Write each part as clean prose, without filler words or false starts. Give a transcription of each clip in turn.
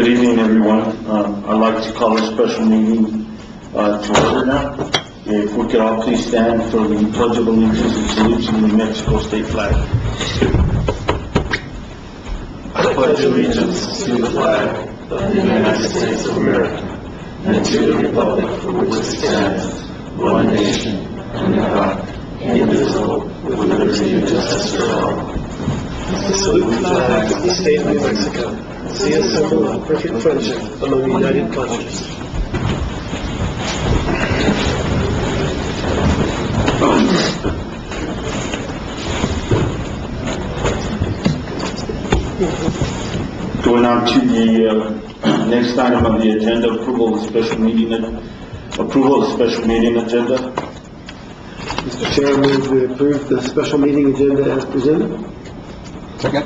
Good evening, everyone. I'd like to call this special meeting to order now. If we could all please stand for the Pledge of Allegiance and salute to the New Mexico state flag. I pledge allegiance to the flag of the United States of America and to the republic for which it stands, one nation, under God, indivisible, with liberty and justice for all. I salute the flag of the state of New Mexico. See a symbol of perfect friendship among the united countries. Going on to the next item on the agenda, approval of special meeting agenda. Mr. Chair, I move we approve the special meeting agenda as presented. Second.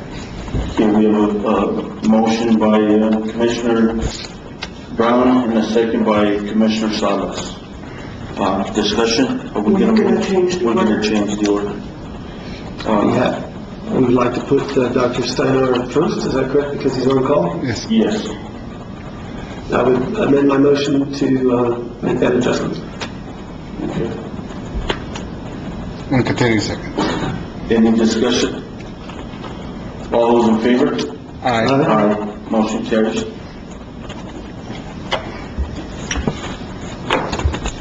Okay, we have a motion by Commissioner Brown and a second by Commissioner Salas. Discussion? Are we going to change the order? We would like to put Dr. Steiner first, is that correct, because he's on call? Yes. Yes. I would amend my motion to make that adjustment. Okay. And continue second. Any discussion? All those in favor? Aye. Aye. Motion carries.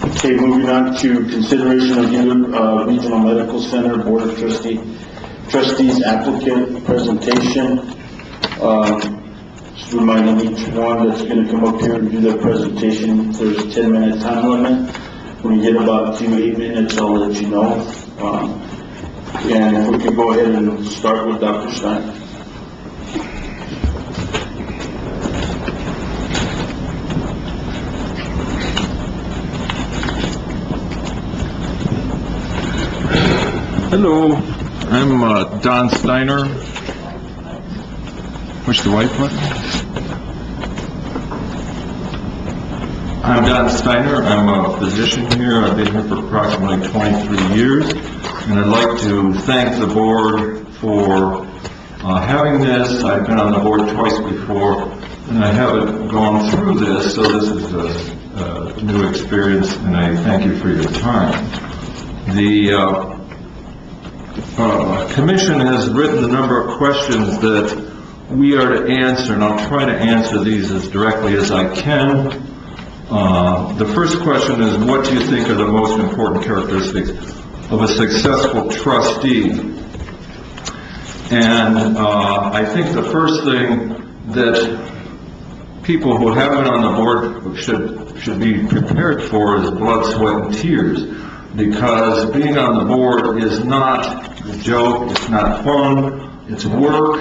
Okay, moving on to consideration of Gila Regional Medical Center Board of Trustees applicant presentation. Just reminding each one that's going to come up here and do their presentation, there's a 10-minute time limit. When you get about 2 8 minutes, I'll let you know. And if we could go ahead and start with Dr. Stein. Hello, I'm Don Steiner. Push the white button. I'm Don Steiner. I'm a physician here. I've been here for approximately 23 years. And I'd like to thank the board for having this. I've been on the board twice before, and I haven't gone through this, so this is a new experience, and I thank you for your time. The Commission has written a number of questions that we are to answer, and I'll try to answer these as directly as I can. The first question is, what do you think are the most important characteristics of a successful trustee? And I think the first thing that people who have been on the board should be prepared for is blood, sweat, and tears, because being on the board is not a joke, it's not fun, it's work,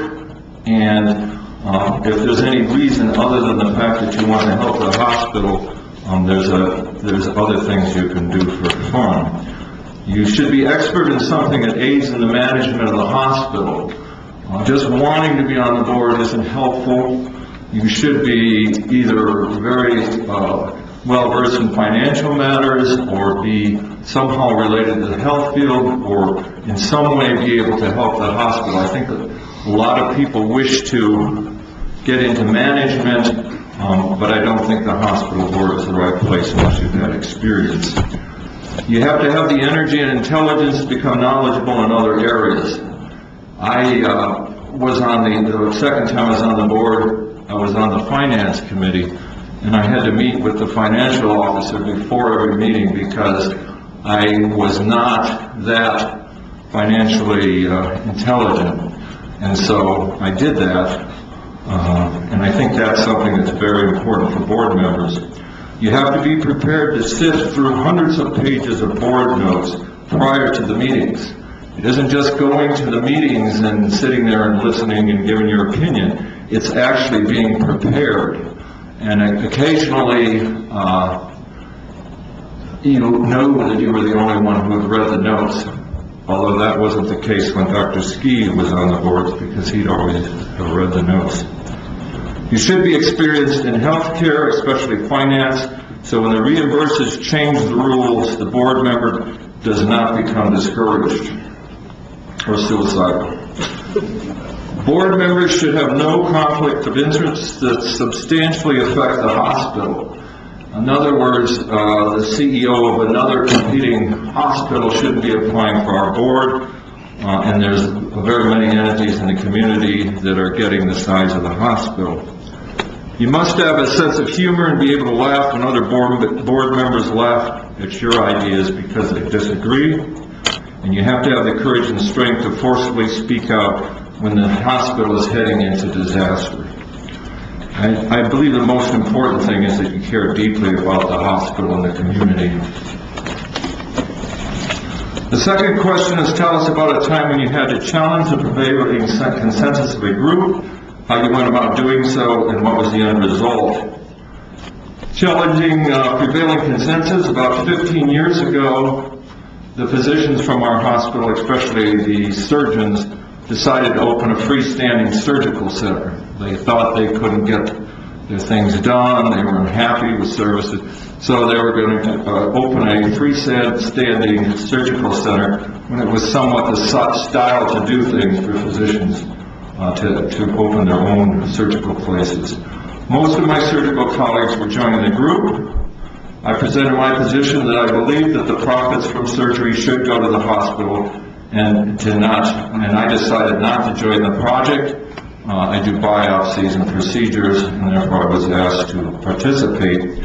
and if there's any reason other than the fact that you want to help the hospital, there's other things you can do for fun. You should be expert in something that aids in the management of the hospital. Just wanting to be on the board isn't helpful. You should be either very well-versed in financial matters, or be somehow related to the health field, or in some way be able to help the hospital. I think that a lot of people wish to get into management, but I don't think the hospital board is the right place unless you've had experience. You have to have the energy and intelligence to become knowledgeable in other areas. I was on the second time I was on the board, I was on the finance committee, and I had to meet with the financial officer before every meeting because I was not that financially intelligent. And so I did that, and I think that's something that's very important for board members. You have to be prepared to sift through hundreds of pages of board notes prior to the meetings. It isn't just going to the meetings and sitting there and listening and giving your opinion. It's actually being prepared. And occasionally, you know that you were the only one who had read the notes, although that wasn't the case when Dr. Ski was on the board, because he'd always have read the notes. You should be experienced in healthcare, especially finance, so when the reimbursers change the rules, the board member does not become discouraged or suicidal. Board members should have no conflict of interest that substantially affect the hospital. In other words, the CEO of another competing hospital shouldn't be applying for our board, and there's very many entities in the community that are getting the size of the hospital. You must have a sense of humor and be able to laugh when other board members laugh at your ideas because they disagree, and you have to have the courage and strength to forcefully speak out when the hospital is heading into disaster. I believe the most important thing is that you care deeply about the hospital and the community. The second question is, tell us about a time when you had to challenge the prevailing consensus of a group, how you went about doing so, and what was the end result. Challenging prevailing consensus, about 15 years ago, the physicians from our hospital, especially the surgeons, decided to open a freestanding surgical center. They thought they couldn't get their things done, they were unhappy with services, so they were going to open a freestanding surgical center when it was somewhat the style to do things for physicians to open their own surgical places. Most of my surgical colleagues were joining the group. I presented my position that I believed that the profits from surgery should go to the hospital and I decided not to join the project. I do biopsies and procedures, and therefore I was asked to participate.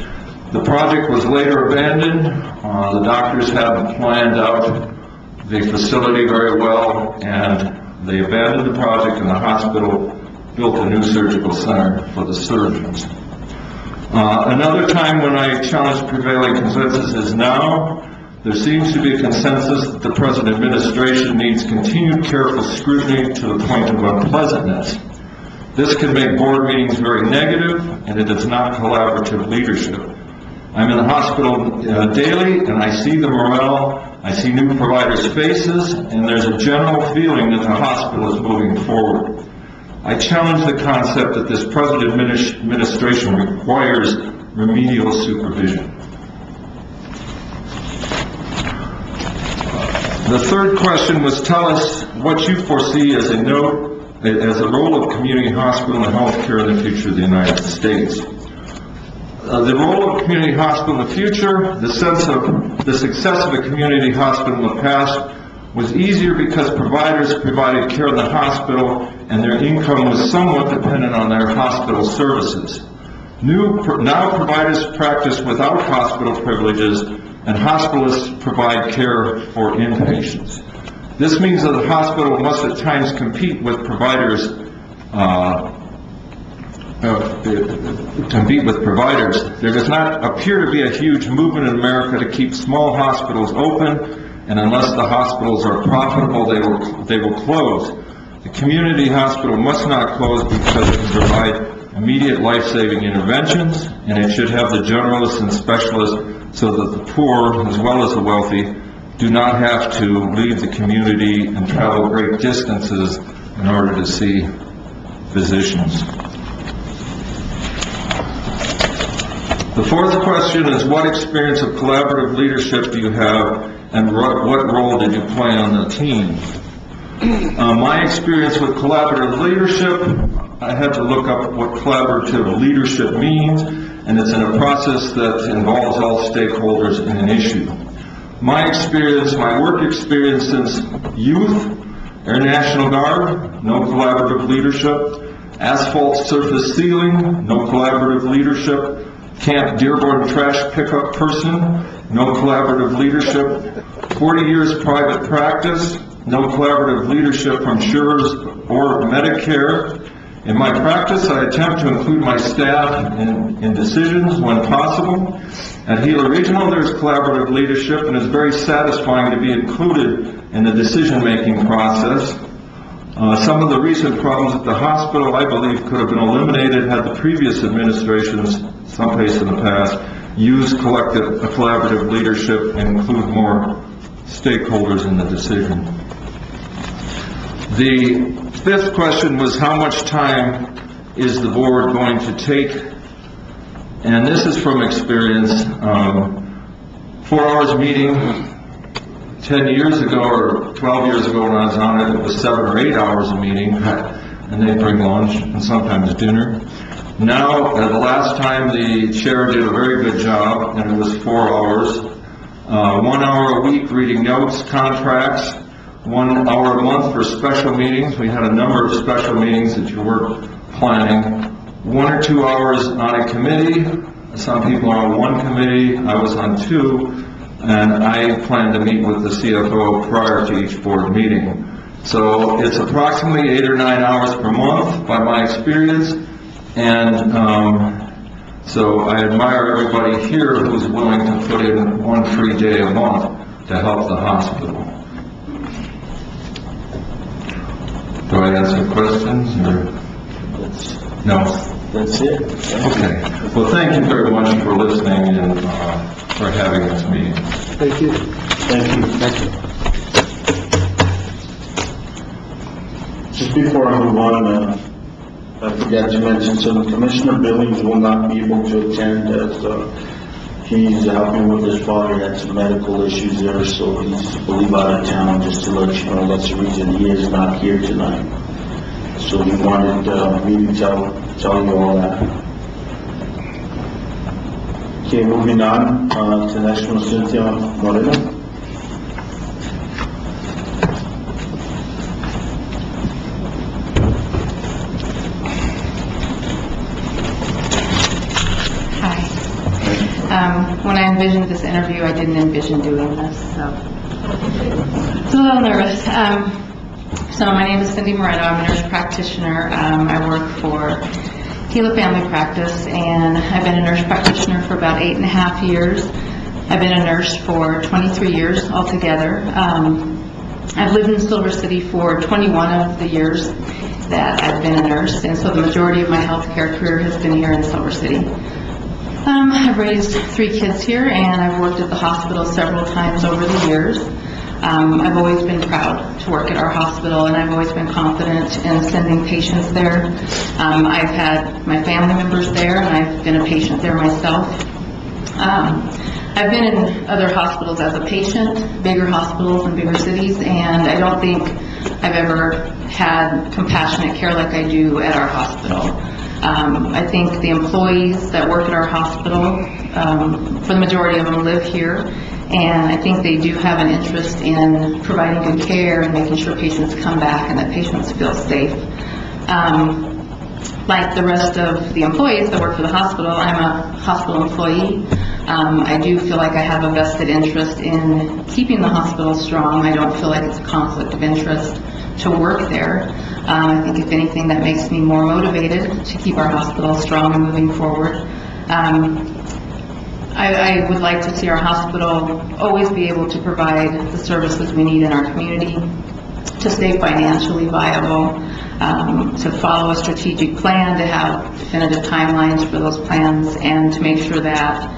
The project was later abandoned. The doctors hadn't planned out the facility very well, and they abandoned the project, and the hospital built a new surgical center for the surgeons. Another time when I challenged prevailing consensus is now. There seems to be a consensus that the present administration needs continued careful scrutiny to the point of unpleasantness. This can make board meetings very negative, and it is not collaborative leadership. I'm in the hospital daily, and I see the morale, I see new providers' faces, and there's a general feeling that the hospital is moving forward. I challenge the concept that this present administration requires remedial supervision. The third question was, tell us what you foresee as a role of community hospital and health care in the future of the United States. The role of community hospital in the future, the success of a community hospital in the past was easier because providers provided care in the hospital and their income was somewhat dependent on their hospital services. Now providers practice without hospital privileges, and hospitalists provide care for inpatients. This means that the hospital must at times compete with providers. There does not appear to be a huge movement in America to keep small hospitals open, and unless the hospitals are profitable, they will close. The community hospital must not close because it can provide immediate life-saving interventions, and it should have the generalists and specialists so that the poor, as well as the wealthy, do not have to leave the community and travel great distances in order to see physicians. The fourth question is, what experience of collaborative leadership do you have, and what role did you play on the team? My experience with collaborative leadership, I had to look up what collaborative leadership means, and it's in a process that involves all stakeholders in an issue. My work experience since youth, Air National Guard, no collaborative leadership. Asphalt surface ceiling, no collaborative leadership. Camp Dearborn trash pickup person, no collaborative leadership. 40 years private practice, no collaborative leadership from insurers or Medicare. In my practice, I attempt to include my staff in decisions when possible. At Gila Regional, there's collaborative leadership, and it's very satisfying to be included in the decision-making process. Some of the recent problems at the hospital, I believe, could have been eliminated had the previous administrations, someplace in the past, used collaborative leadership and include more stakeholders in the decision. The fifth question was, how much time is the board going to take? And this is from experience. 4 hours meeting 10 years ago or 12 years ago when I was on it, it was 7 or 8 hours a meeting. and they bring lunch and sometimes dinner. Now, the last time the chair did a very good job, and it was 4 hours. 1 hour a week reading notes, contracts, 1 hour a month for special meetings. We had a number of special meetings that you were planning. 1 or 2 hours on a committee. Some people are on 1 committee. I was on 2, and I plan to meet with the CFO prior to each board meeting. So it's approximately 8 or 9 hours per month by my experience, and so I admire everybody here who's willing to put in 1 free day a month to help the hospital. Do I answer questions, or? No? That's it. Okay. Well, thank you very much for listening and for having this meeting. Thank you. Thank you. Thank you. Just before I move on, I forgot to mention, so Commissioner Billings will not be able to attend as he's helping with his father. He had some medical issues there, so he's, I believe, out of town. Just to let you know, that's the reason he is not here tonight. So he wanted me to tell you all that. Okay, moving on to the next one, Cynthia Moreno. When I envisioned this interview, I didn't envision doing this, so it's a little nervous. So my name is Cindy Moreno. I'm a nurse practitioner. I work for Gila Family Practice, and I've been a nurse practitioner for about 8.5 years. I've been a nurse for 23 years altogether. I've lived in Silver City for 21 of the years that I've been a nurse, and so the majority of my healthcare career has been here in Silver City. I've raised 3 kids here, and I've worked at the hospital several times over the years. I've always been proud to work at our hospital, and I've always been confident in sending patients there. I've had my family members there, and I've been a patient there myself. I've been in other hospitals as a patient, bigger hospitals in bigger cities, and I don't think I've ever had compassionate care like I do at our hospital. I think the employees that work at our hospital, for the majority of them, live here, and I think they do have an interest in providing good care and making sure patients come back and that patients feel safe. Like the rest of the employees that work for the hospital, I'm a hospital employee. I do feel like I have a vested interest in keeping the hospital strong. I don't feel like it's a conflict of interest to work there. I think if anything, that makes me more motivated to keep our hospital strong and moving forward. I would like to see our hospital always be able to provide the services we need in our community, to stay financially viable, to follow a strategic plan, to have definitive timelines for those plans, and to make sure that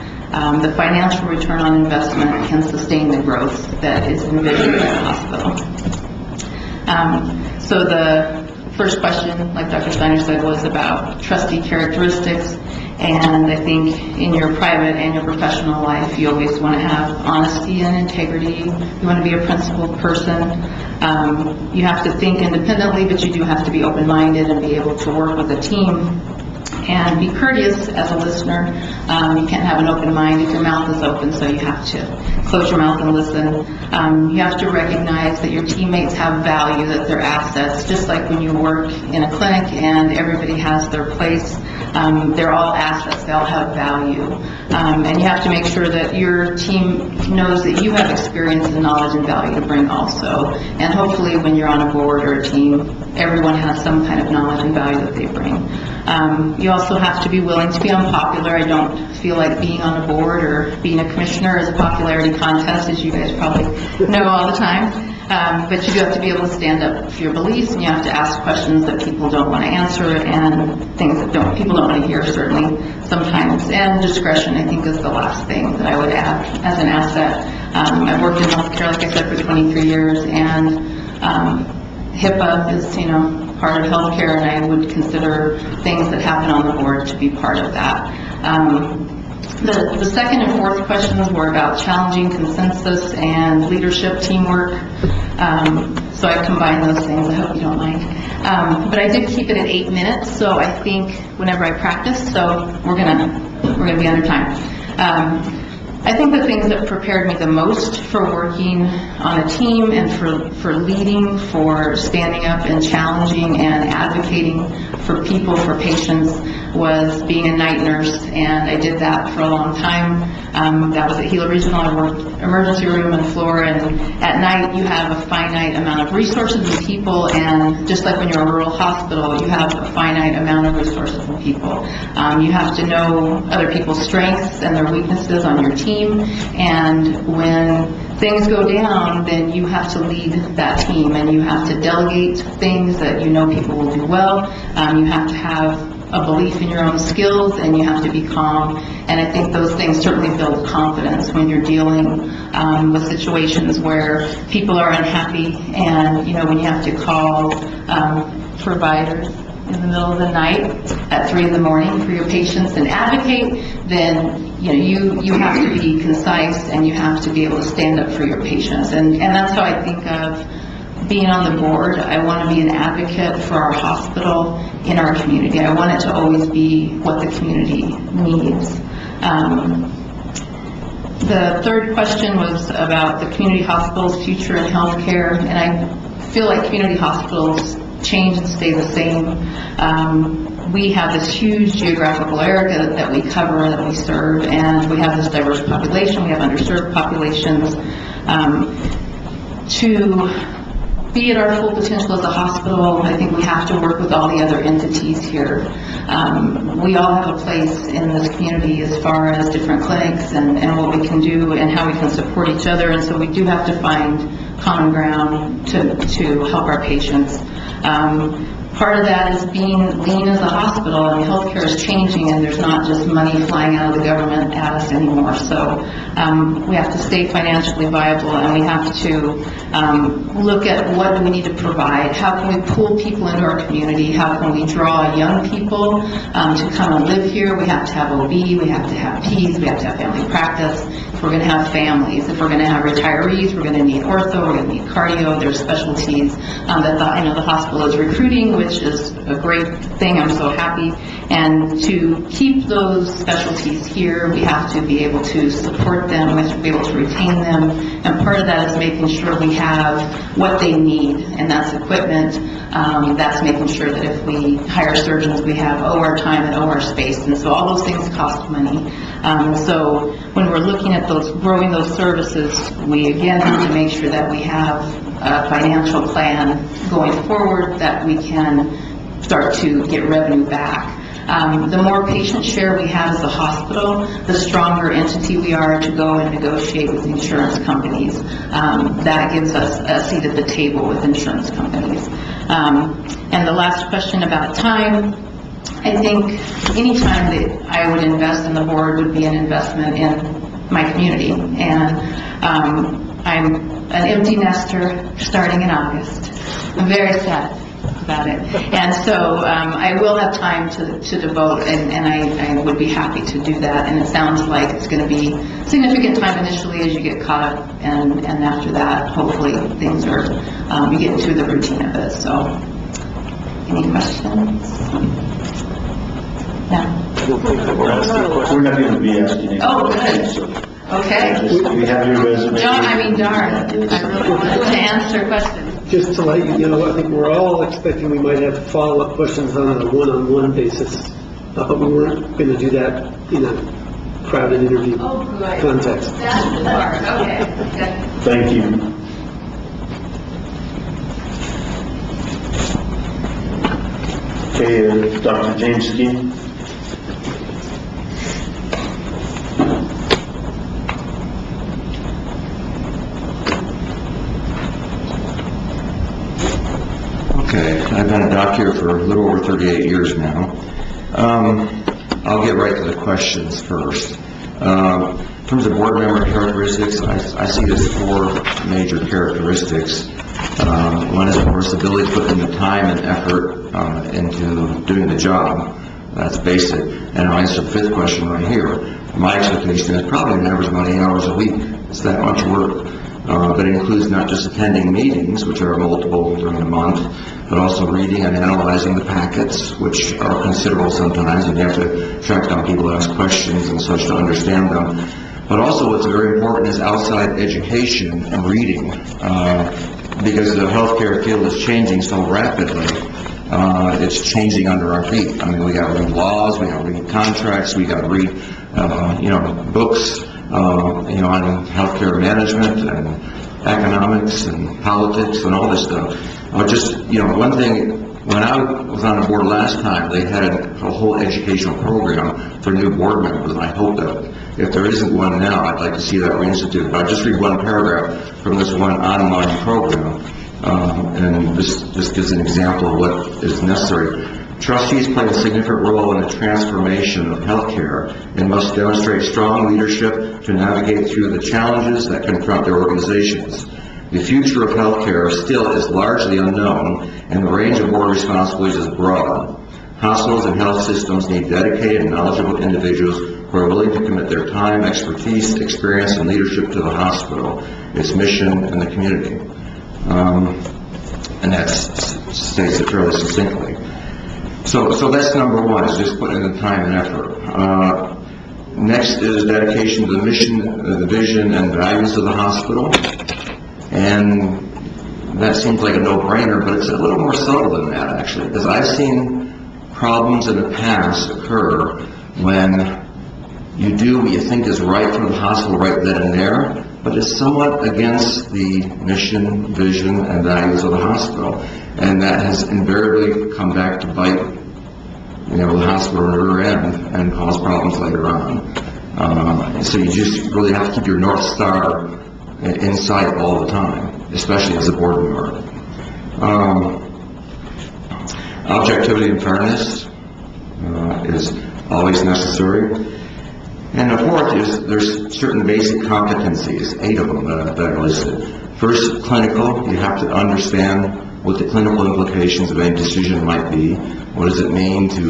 the financial return on investment can sustain the growth that is envisioned at the hospital. So the first question, like Dr. Steiner said, was about trustee characteristics, and I think in your private and your professional life, you always want to have honesty and integrity. You want to be a principled person. You have to think independently, but you do have to be open-minded and be able to work with a team and be courteous as a listener. You can't have an open mind if your mouth is open, so you have to close your mouth and listen. You have to recognize that your teammates have value, that they're assets, just like when you work in a clinic and everybody has their place. They're all assets, they all have value. And you have to make sure that your team knows that you have experience and knowledge and value to bring also. And hopefully when you're on a board or a team, everyone has some kind of knowledge and value that they bring. You also have to be willing to be unpopular. I don't feel like being on a board or being a commissioner is a popularity contest, as you guys probably know all the time. But you do have to be able to stand up for your beliefs, and you have to ask questions that people don't want to answer and things that people don't want to hear, certainly, sometimes. And discretion, I think, is the last thing that I would add as an asset. I've worked in healthcare, like I said, for 23 years, and HIPAA is, part of healthcare, and I would consider things that happen on the board to be part of that. The second and fourth questions were about challenging consensus and leadership teamwork. So I combined those things. I hope you don't mind. But I did keep it at 8 minutes, so I think whenever I practice, so we're gonna be under time. I think the things that prepared me the most for working on a team and for leading, for standing up and challenging and advocating for people, for patients, was being a night nurse, and I did that for a long time. That was at Gila Regional. I worked emergency room and floor, and at night you have a finite amount of resources and people, and just like when you're a rural hospital, you have a finite amount of resources and people. You have to know other people's strengths and their weaknesses on your team, and when things go down, then you have to lead that team, and you have to delegate things that you know people will do well. You have to have a belief in your own skills, and you have to be calm. And I think those things certainly build confidence when you're dealing with situations where people are unhappy, and when you have to call providers in the middle of the night at 3 in the morning for your patients and advocate, then you have to be concise, and you have to be able to stand up for your patients. And that's how I think of being on the board. I want to be an advocate for our hospital in our community. I want it to always be what the community needs. The third question was about the community hospital's future in healthcare, and I feel like community hospitals change and stay the same. We have this huge geographical area that we cover, that we serve, and we have this diverse population. We have underserved populations. To be at our full potential as a hospital, I think we have to work with all the other entities here. We all have a place in this community as far as different clinics and what we can do and how we can support each other, and so we do have to find common ground to help our patients. Part of that is being lean as a hospital, and healthcare is changing, and there's not just money flying out of the government at us anymore. So we have to stay financially viable, and we have to look at what do we need to provide. How can we pull people into our community? How can we draw young people to come and live here? We have to have OB, we have to have P's, we have to have family practice. If we're going to have families, if we're going to have retirees, we're going to need ortho, we're going to need cardio. There's specialties that the hospital is recruiting, which is a great thing. I'm so happy. And to keep those specialties here, we have to be able to support them, we have to be able to retain them, and part of that is making sure we have what they need, and that's equipment. That's making sure that if we hire surgeons, we have OR time and OR space, and so all those things cost money. So when we're looking at growing those services, we again have to make sure that we have a financial plan going forward that we can start to get revenue back. The more patient share we have as a hospital, the stronger entity we are to go and negotiate with insurance companies. That gives us a seat at the table with insurance companies. And the last question about time, I think any time that I would invest in the board would be an investment in my community. And I'm an empty nester starting in August. I'm very sad about it. And so I will have time to devote, and I would be happy to do that. And it sounds like it's going to be significant time initially as you get caught up, and after that, hopefully things are, you get into the routine of it. So, any questions? No? We're not going to be asking any Oh, questions. good. So Okay. we have your resume. Darn, I really wanted to answer questions. Just to let you know, I think we're all expecting we might have follow-up questions on a one-on-one basis, but we weren't going to do that in a crowded interview context. That's the part. Okay. Good. Thank you. Okay, Dr. James Skee. Okay, I've been a doc here for a little over 38 years now. I'll get right to the questions first. In terms of board member characteristics, I see there's 4 major characteristics. One is, of course, the ability to put in the time and effort into doing the job. That's basic. And I'll answer the 5th question right here. My expectation is probably an average about 8 hours a week. It's that much work. but it includes not just attending meetings, which are multiple during the month, but also reading and analyzing the packets, which are considerable sometimes, and you have to track down people who ask questions and such to understand them. But also what's very important is outside education and reading, because the healthcare field is changing so rapidly. It's changing under our feet. I mean, we got to read laws, we got to read contracts, we got to read, books, on healthcare management and economics and politics and all this stuff. One thing, when I was on the board last time, they had a whole educational program for new board members, and I hope that if there isn't one now, I'd like to see that reinstituted. But I'll just read one paragraph from this one online program, and this gives an example of what is necessary. Trustees play a significant role in the transformation of healthcare and must demonstrate strong leadership to navigate through the challenges that confront their organizations. The future of healthcare still is largely unknown, and the range of board responsibilities is broad. Hospitals and health systems need dedicated and knowledgeable individuals who are willing to commit their time, expertise, experience, and leadership to the hospital, its mission, and the community. And that states it fairly succinctly. So that's number one, is just putting in the time and effort. Next is dedication to the mission, the vision, and values of the hospital. And that seems like a no-brainer, but it's a little more subtle than that, actually, because I've seen problems in the past occur when you do what you think is right for the hospital right then and there, but it's somewhat against the mission, vision, and values of the hospital. And that has invariably come back to bite, the hospital on the rear end and cause problems later on. So you just really have to keep your North Star in sight all the time, especially as a board member. Objectivity and fairness is always necessary. And the fourth is there's certain basic competencies, 8 of them that are listed. First, clinical. You have to understand what the clinical implications of any decision might be. What does it mean to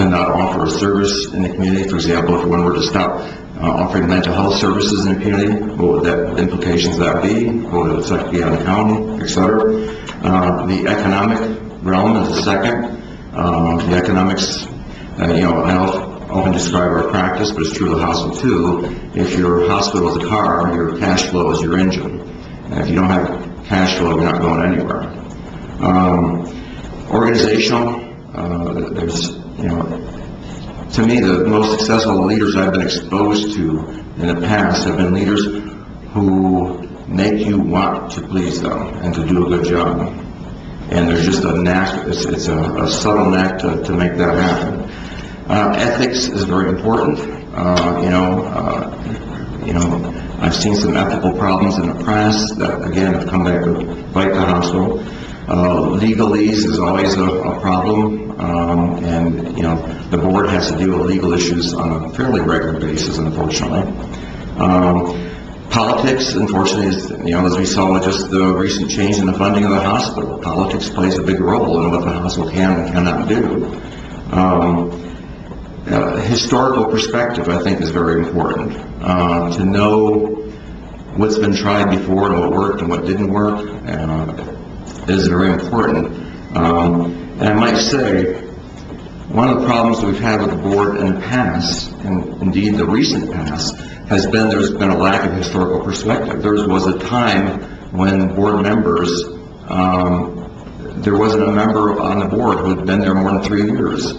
not offer a service in the community? For example, if one were to stop offering mental health services in the community, what would that implications that be? What would the effect be on the county, etc.? The economic realm is the second. The economics, I often describe our practice, but it's true of the hospital too. If your hospital is a car, your cash flow is your engine. And if you don't have cash flow, you're not going anywhere. Organizational, to me, the most successful leaders I've been exposed to in the past have been leaders who make you want to please them and to do a good job. And there's just a knack, it's a subtle knack to make that happen. Ethics is very important. I've seen some ethical problems in the past that, again, have come back to bite the hospital. Legalese is always a problem, and the board has to deal with legal issues on a fairly regular basis, unfortunately. Politics, unfortunately, is, as we saw with just the recent change in the funding of the hospital, politics plays a big role in what the hospital can and cannot do. Historical perspective, I think, is very important. To know what's been tried before and what worked and what didn't work is very important. And I might say, one of the problems we've had with the board in the past, and indeed the recent past, has been there's been a lack of historical perspective. There was a time when board members, there wasn't a member on the board who had been there more than 3 years.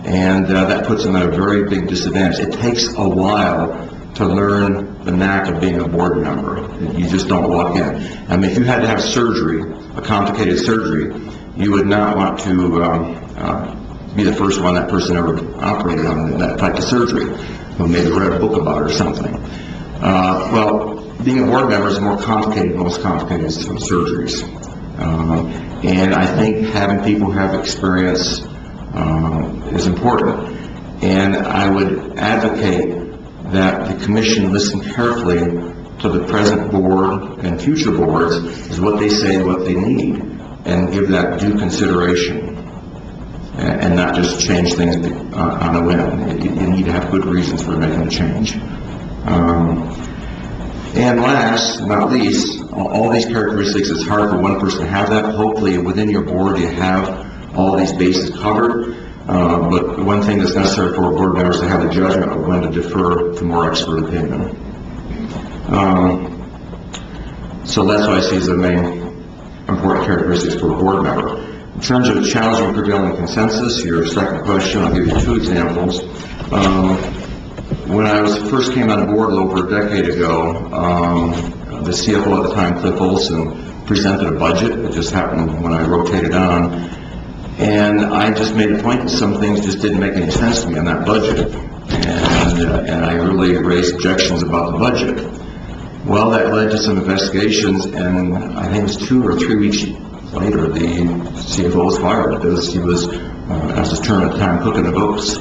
And that puts them at a very big disadvantage. It takes a while to learn the knack of being a board member. You just don't walk in. I mean, if you had to have surgery, a complicated surgery, you would not want to be the first one that person ever operated on that type of surgery, who maybe read a book about it or something. Well, being a board member is more complicated than most complicated surgeries. And I think having people who have experience is important. And I would advocate that the commission listen carefully to the present board and future boards is what they say and what they need, and give that due consideration, and not just change things on a whim. You need to have good reasons for making a change. And last, but not least, all these characteristics, it's hard for one person to have that. Hopefully, within your board, you have all these bases covered. But one thing that's necessary for board members to have the judgment of when to defer to more expert opinion. So that's what I see as the main important characteristics for a board member. In terms of challenging prevailing consensus, your second question, I'll give you two examples. When I first came on board over a decade ago, the CFO at the time, Cliff Olson, presented a budget. It just happened when I rotated on. And I just made a point that some things just didn't make any sense to me on that budget. And I really raised objections about the budget. Well, that led to some investigations, and I think it was 2 or 3 weeks later, the CFO was fired because he was, as his term at the time, cooking the books.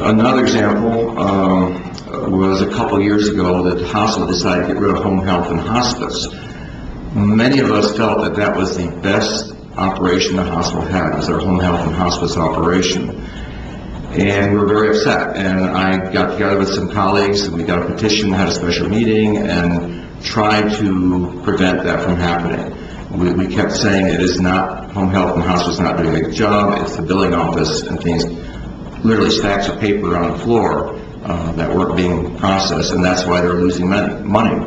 Another example was a couple years ago that the hospital decided to get rid of home health and hospice. Many of us felt that that was the best operation the hospital had, was their home health and hospice operation. And we were very upset. And I got together with some colleagues, and we got a petition, had a special meeting, and tried to prevent that from happening. We kept saying it is not, home health and hospice is not doing a good job, it's the billing office and things, literally stacks of paper on the floor that weren't being processed, and that's why they're losing money.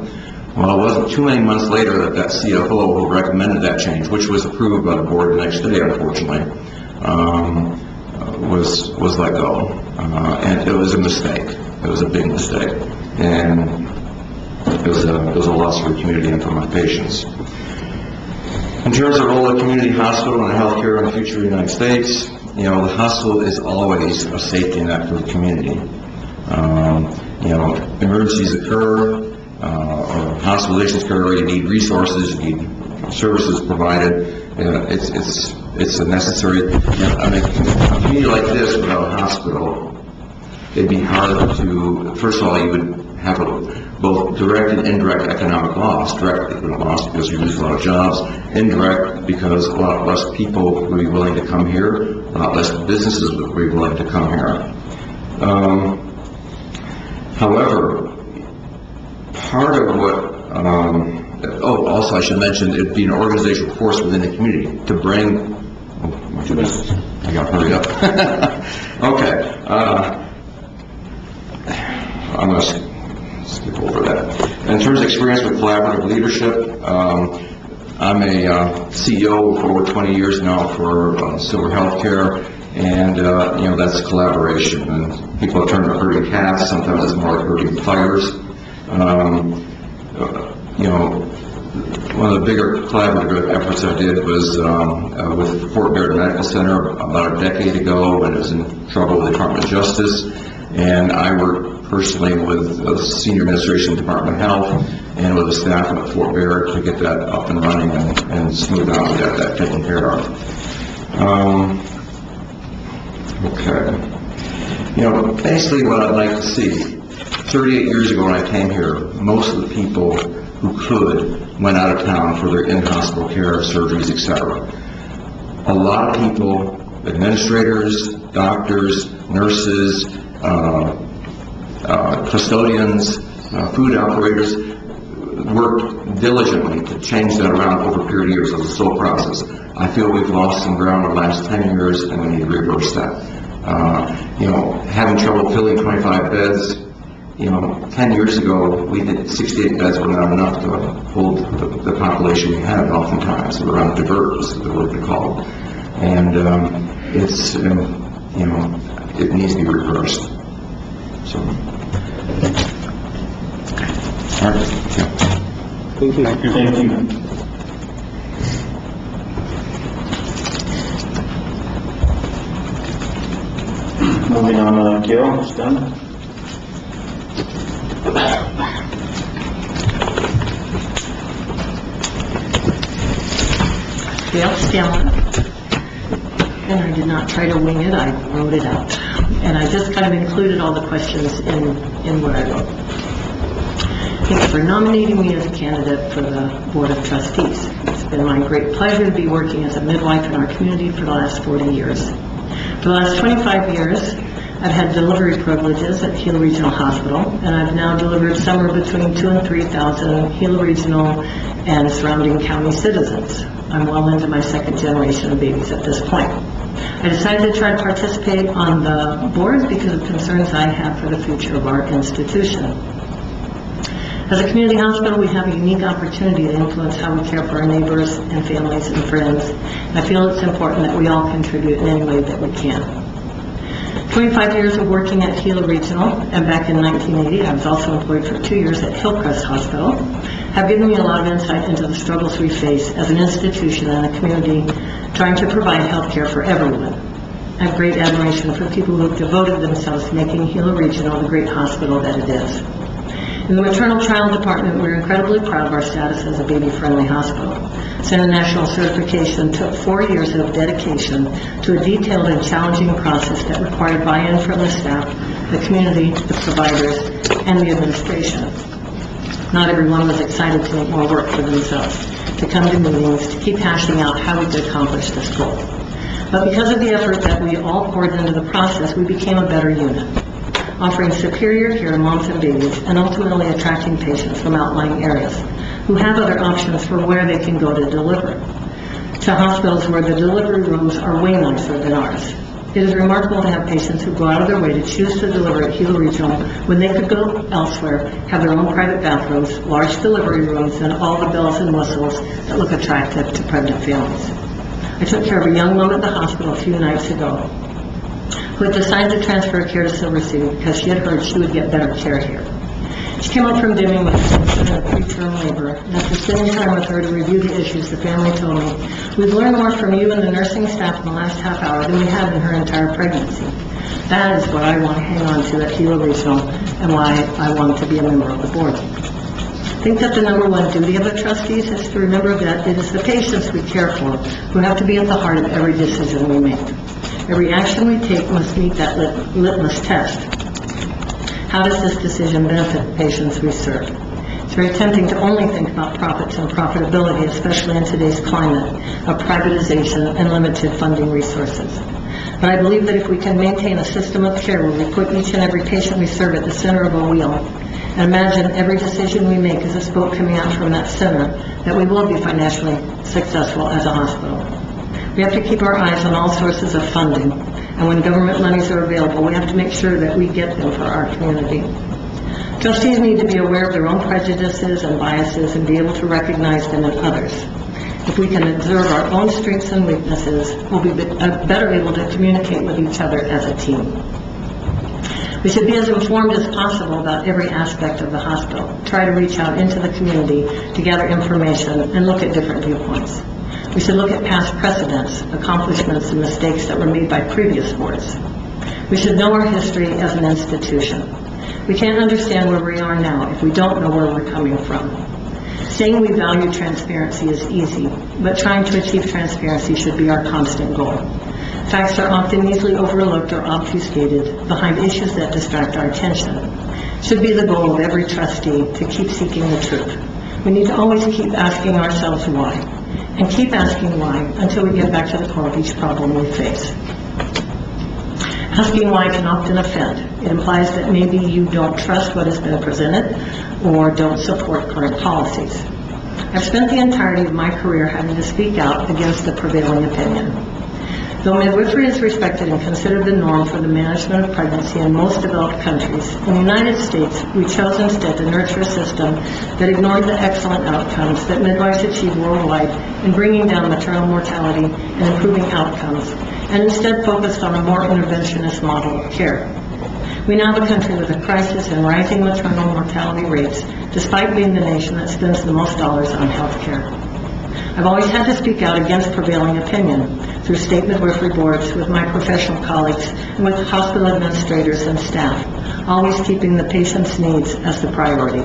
Well, it wasn't too many months later that that CFO who recommended that change, which was approved by the board the next day, unfortunately, was let go. And it was a mistake. It was a big mistake. And it was a loss for the community and for my patients. In terms of the role of community hospital and healthcare in the future of the United States, the hospital is always a safety net for the community. Emergencies occur, or hospitalizations occur, you need resources, you need services provided. It's a necessary, a community like this without a hospital, it'd be hard to, first of all, you would have both direct and indirect economic loss. Direct economic loss because you lose a lot of jobs. Indirect because a lot less people would be willing to come here, a lot less businesses would be willing to come here. However, part of what, also I should mention, it'd be an organizational force within the community to bring, I got to hurry up. Okay. I'm going to skip over that. In terms of experience with collaborative leadership, I'm a CEO for over 20 years now for Silver Healthcare, and that's collaboration. And people have turned to herding cats. Sometimes it's more like herding fires. One of the bigger collaborative efforts I did was with Fort Barrett Medical Center about a decade ago when it was in trouble with the Department of Justice, and I worked personally with the Senior Administration of the Department of Health and with the staff at Fort Barrett to get that up and running and smooth out and get that taken care of. Okay. Basically what I'd like to see, 38 years ago when I came here, most of the people who could went out of town for their in-hospital care, surgeries, etc. A lot of people, administrators, doctors, nurses, custodians, food operators, worked diligently to change that around over a period of years as a slow process. I feel we've lost some ground in the last 10 years and we need to reverse that. Having trouble filling 25 beds, 10 years ago, we did 68 beds were not enough to hold the population we had oftentimes. They were on divert, is the word they call it. And it's, it needs to be reversed. So, all right. Yeah. Thank you. Thank you. Moving on, Gail, it's done. Gail Scanlon, and I did not try to wing it, I wrote it out. And I just kind of included all the questions in what I wrote. Thank you for nominating me as a candidate for the Board of Trustees. It's been my great pleasure to be working as a midwife in our community for the last 40 years. For the last 25 years, I've had delivery privileges at Gila Regional Hospital, and I've now delivered somewhere between 2,000 and 3,000 Gila Regional and surrounding county citizens. I'm well into my second generation of babies at this point. I decided to try to participate on the board because of concerns I have for the future of our institution. As a community hospital, we have a unique opportunity to influence how we care for our neighbors and families and friends. And I feel it's important that we all contribute in any way that we can. 25 years of working at Gila Regional, and back in 1980, I was also employed for 2 years at Hillcrest Hospital, have given me a lot of insight into the struggles we face as an institution and a community trying to provide health care for everyone. I have great admiration for people who have devoted themselves to making Gila Regional the great hospital that it is. In the maternal child department, we're incredibly proud of our status as a baby-friendly hospital. Center National certification took 4 years of dedication to a detailed and challenging process that required buy-in from the staff, the community, the providers, and the administration. Not everyone was excited to make more work for themselves, to come to meetings, to keep hashing out how we could accomplish this goal. But because of the effort that we all poured into the process, we became a better unit, offering superior care to moms and babies, and ultimately attracting patients from outlying areas who have other options for where they can go to deliver, to hospitals where the delivery rooms are way nicer than ours. It is remarkable to have patients who go out of their way to choose to deliver at Gila Regional when they could go elsewhere, have their own private bathrooms, large delivery rooms, and all the bells and whistles that look attractive to pregnant families. I took care of a young mom at the hospital a few nights ago who had decided to transfer care to Silver City because she had heard she would get better care here. She came up from Deming with a preterm labor, and after spending time with her to review the issues, the family told me, "We've learned more from you and the nursing staff in the last half hour than we had in her entire pregnancy." That is what I want to hang on to at Gila Regional, and why I want to be a member of the board. I think that the number one duty of the trustees is to remember that it is the patients we care for who have to be at the heart of every decision we make. Every action we take must meet that litmus test. How does this decision benefit the patients we serve? It's very tempting to only think about profits and profitability, especially in today's climate of privatization and limited funding resources. But I believe that if we can maintain a system of care where we put each and every patient we serve at the center of a wheel, and imagine every decision we make is a spoke coming out from that center, that we will be financially successful as a hospital. We have to keep our eyes on all sources of funding, and when government monies are available, we have to make sure that we get them for our community. Trustees need to be aware of their own prejudices and biases and be able to recognize them in others. If we can observe our own strengths and weaknesses, we'll be better able to communicate with each other as a team. We should be as informed as possible about every aspect of the hospital, try to reach out into the community to gather information and look at different viewpoints. We should look at past precedents, accomplishments, and mistakes that were made by previous boards. We should know our history as an institution. We can't understand where we are now if we don't know where we're coming from. Saying we value transparency is easy, but trying to achieve transparency should be our constant goal. Facts are often easily overlooked or obfuscated behind issues that distract our attention. It should be the goal of every trustee to keep seeking the truth. We need to always keep asking ourselves why, and keep asking why until we get back to the core of each problem we face. Asking why can often offend. It implies that maybe you don't trust what has been presented or don't support current policies. I've spent the entirety of my career having to speak out against the prevailing opinion. Though midwifery is respected and considered the norm for the management of pregnancy in most developed countries, in the United States, we chose instead to nurture a system that ignored the excellent outcomes that midwives achieve worldwide in bringing down maternal mortality and improving outcomes, and instead focused on a more interventionist model of care. We now have a country with a crisis in rising maternal mortality rates, despite being the nation that spends the most dollars on health care. I've always had to speak out against prevailing opinion through state midwifery boards, with my professional colleagues, and with hospital administrators and staff, always keeping the patient's needs as the priority.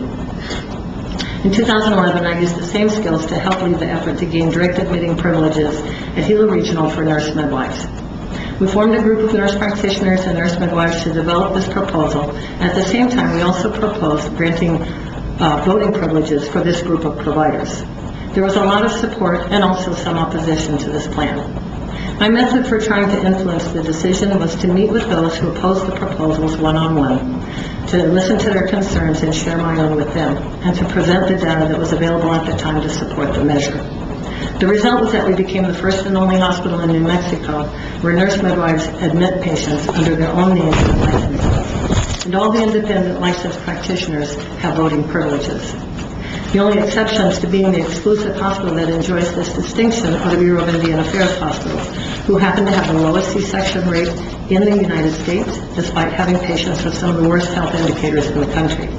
In 2011, I used the same skills to help lead the effort to gain direct admitting privileges at Gila Regional for nurse midwives. We formed a group of nurse practitioners and nurse midwives to develop this proposal. At the same time, we also proposed granting voting privileges for this group of providers. There was a lot of support and also some opposition to this plan. My method for trying to influence the decision was to meet with those who opposed the proposals one-on-one, to listen to their concerns and share my own with them, and to present the data that was available at the time to support the measure. The result was that we became the first and only hospital in New Mexico where nurse midwives admit patients under their own names and licenses. And all the independent licensed practitioners have voting privileges. The only exceptions to being the exclusive hospital that enjoys this distinction are the Bureau of Indian Affairs hospitals, who happen to have the lowest C-section rate in the United States, despite having patients with some of the worst health indicators in the country.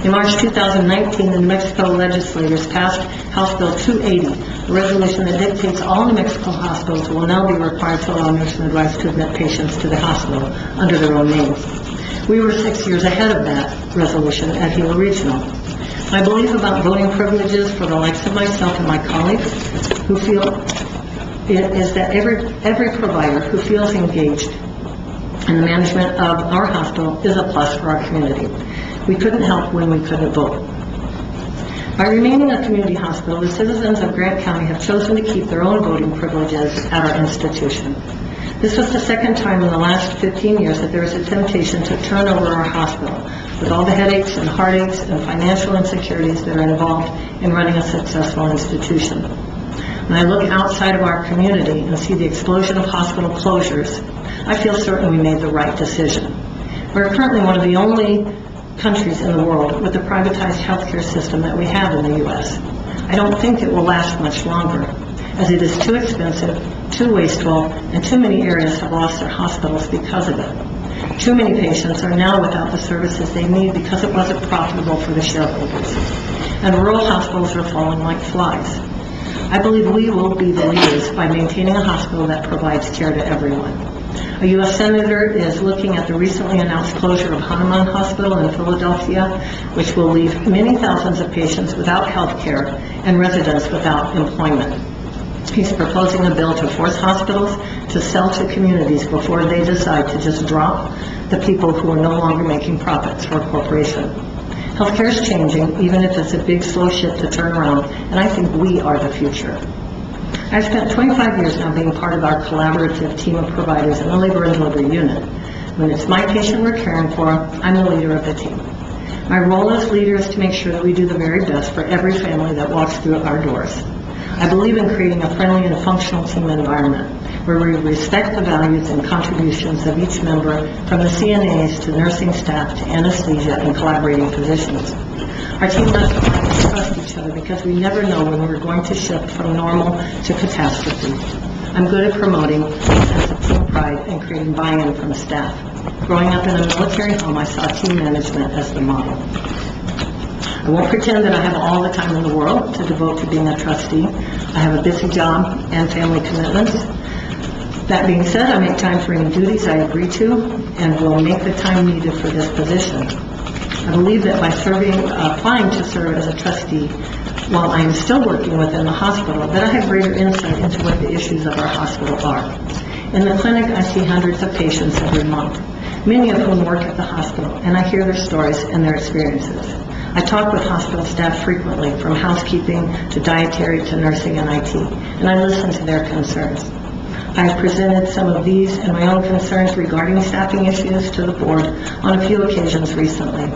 In March 2019, the New Mexico legislators passed House Bill 280, a resolution that dictates all New Mexico hospitals will now be required to allow nurse midwives to admit patients to the hospital under their own names. We were 6 years ahead of that resolution at Gila Regional. My belief about voting privileges for the likes of myself and my colleagues who feel is that every provider who feels engaged in the management of our hospital is a plus for our community. We couldn't help when we couldn't vote. By remaining a community hospital, the citizens of Grant County have chosen to keep their own voting privileges at our institution. This was the second time in the last 15 years that there was a temptation to turn over our hospital, with all the headaches and heartaches and financial insecurities that are involved in running a successful institution. When I look outside of our community and see the explosion of hospital closures, I feel certain we made the right decision. We're currently one of the only countries in the world with the privatized healthcare system that we have in the U.S. I don't think it will last much longer, as it is too expensive, too wasteful, and too many areas have lost their hospitals because of it. Too many patients are now without the services they need because it wasn't profitable for the shareholders. And rural hospitals are falling like flies. I believe we will be the leaders by maintaining a hospital that provides care to everyone. A U.S. Senator is looking at the recently announced closure of Hahnemann Hospital in Philadelphia, which will leave many thousands of patients without health care and residents without employment. He's proposing a bill to force hospitals to sell to communities before they decide to just drop the people who are no longer making profits for a corporation. Healthcare is changing, even if it's a big, slow ship to turn around, and I think we are the future. I've spent 25 years now being part of our collaborative team of providers in the labor and delivery unit. When it's my patient we're caring for, I'm the leader of the team. My role as leader is to make sure that we do the very best for every family that walks through our doors. I believe in creating a friendly and functional team environment where we respect the values and contributions of each member, from the CNAs to nursing staff to anesthesia and collaborating physicians. Our team must like to trust each other because we never know when we're going to shift from normal to catastrophe. I'm good at promoting a sense of team pride and creating buy-in from staff. Growing up in a military home, I saw team management as the model. I won't pretend that I have all the time in the world to devote to being a trustee. I have a busy job and family commitments. That being said, I make time for any duties I agree to and will make the time needed for this position. I believe that by applying to serve as a trustee while I am still working within the hospital, that I have greater insight into what the issues of our hospital are. In the clinic, I see hundreds of patients every month, many of whom work at the hospital, and I hear their stories and their experiences. I talk with hospital staff frequently, from housekeeping to dietary to nursing and IT, and I listen to their concerns. I have presented some of these and my own concerns regarding staffing issues to the board on a few occasions recently.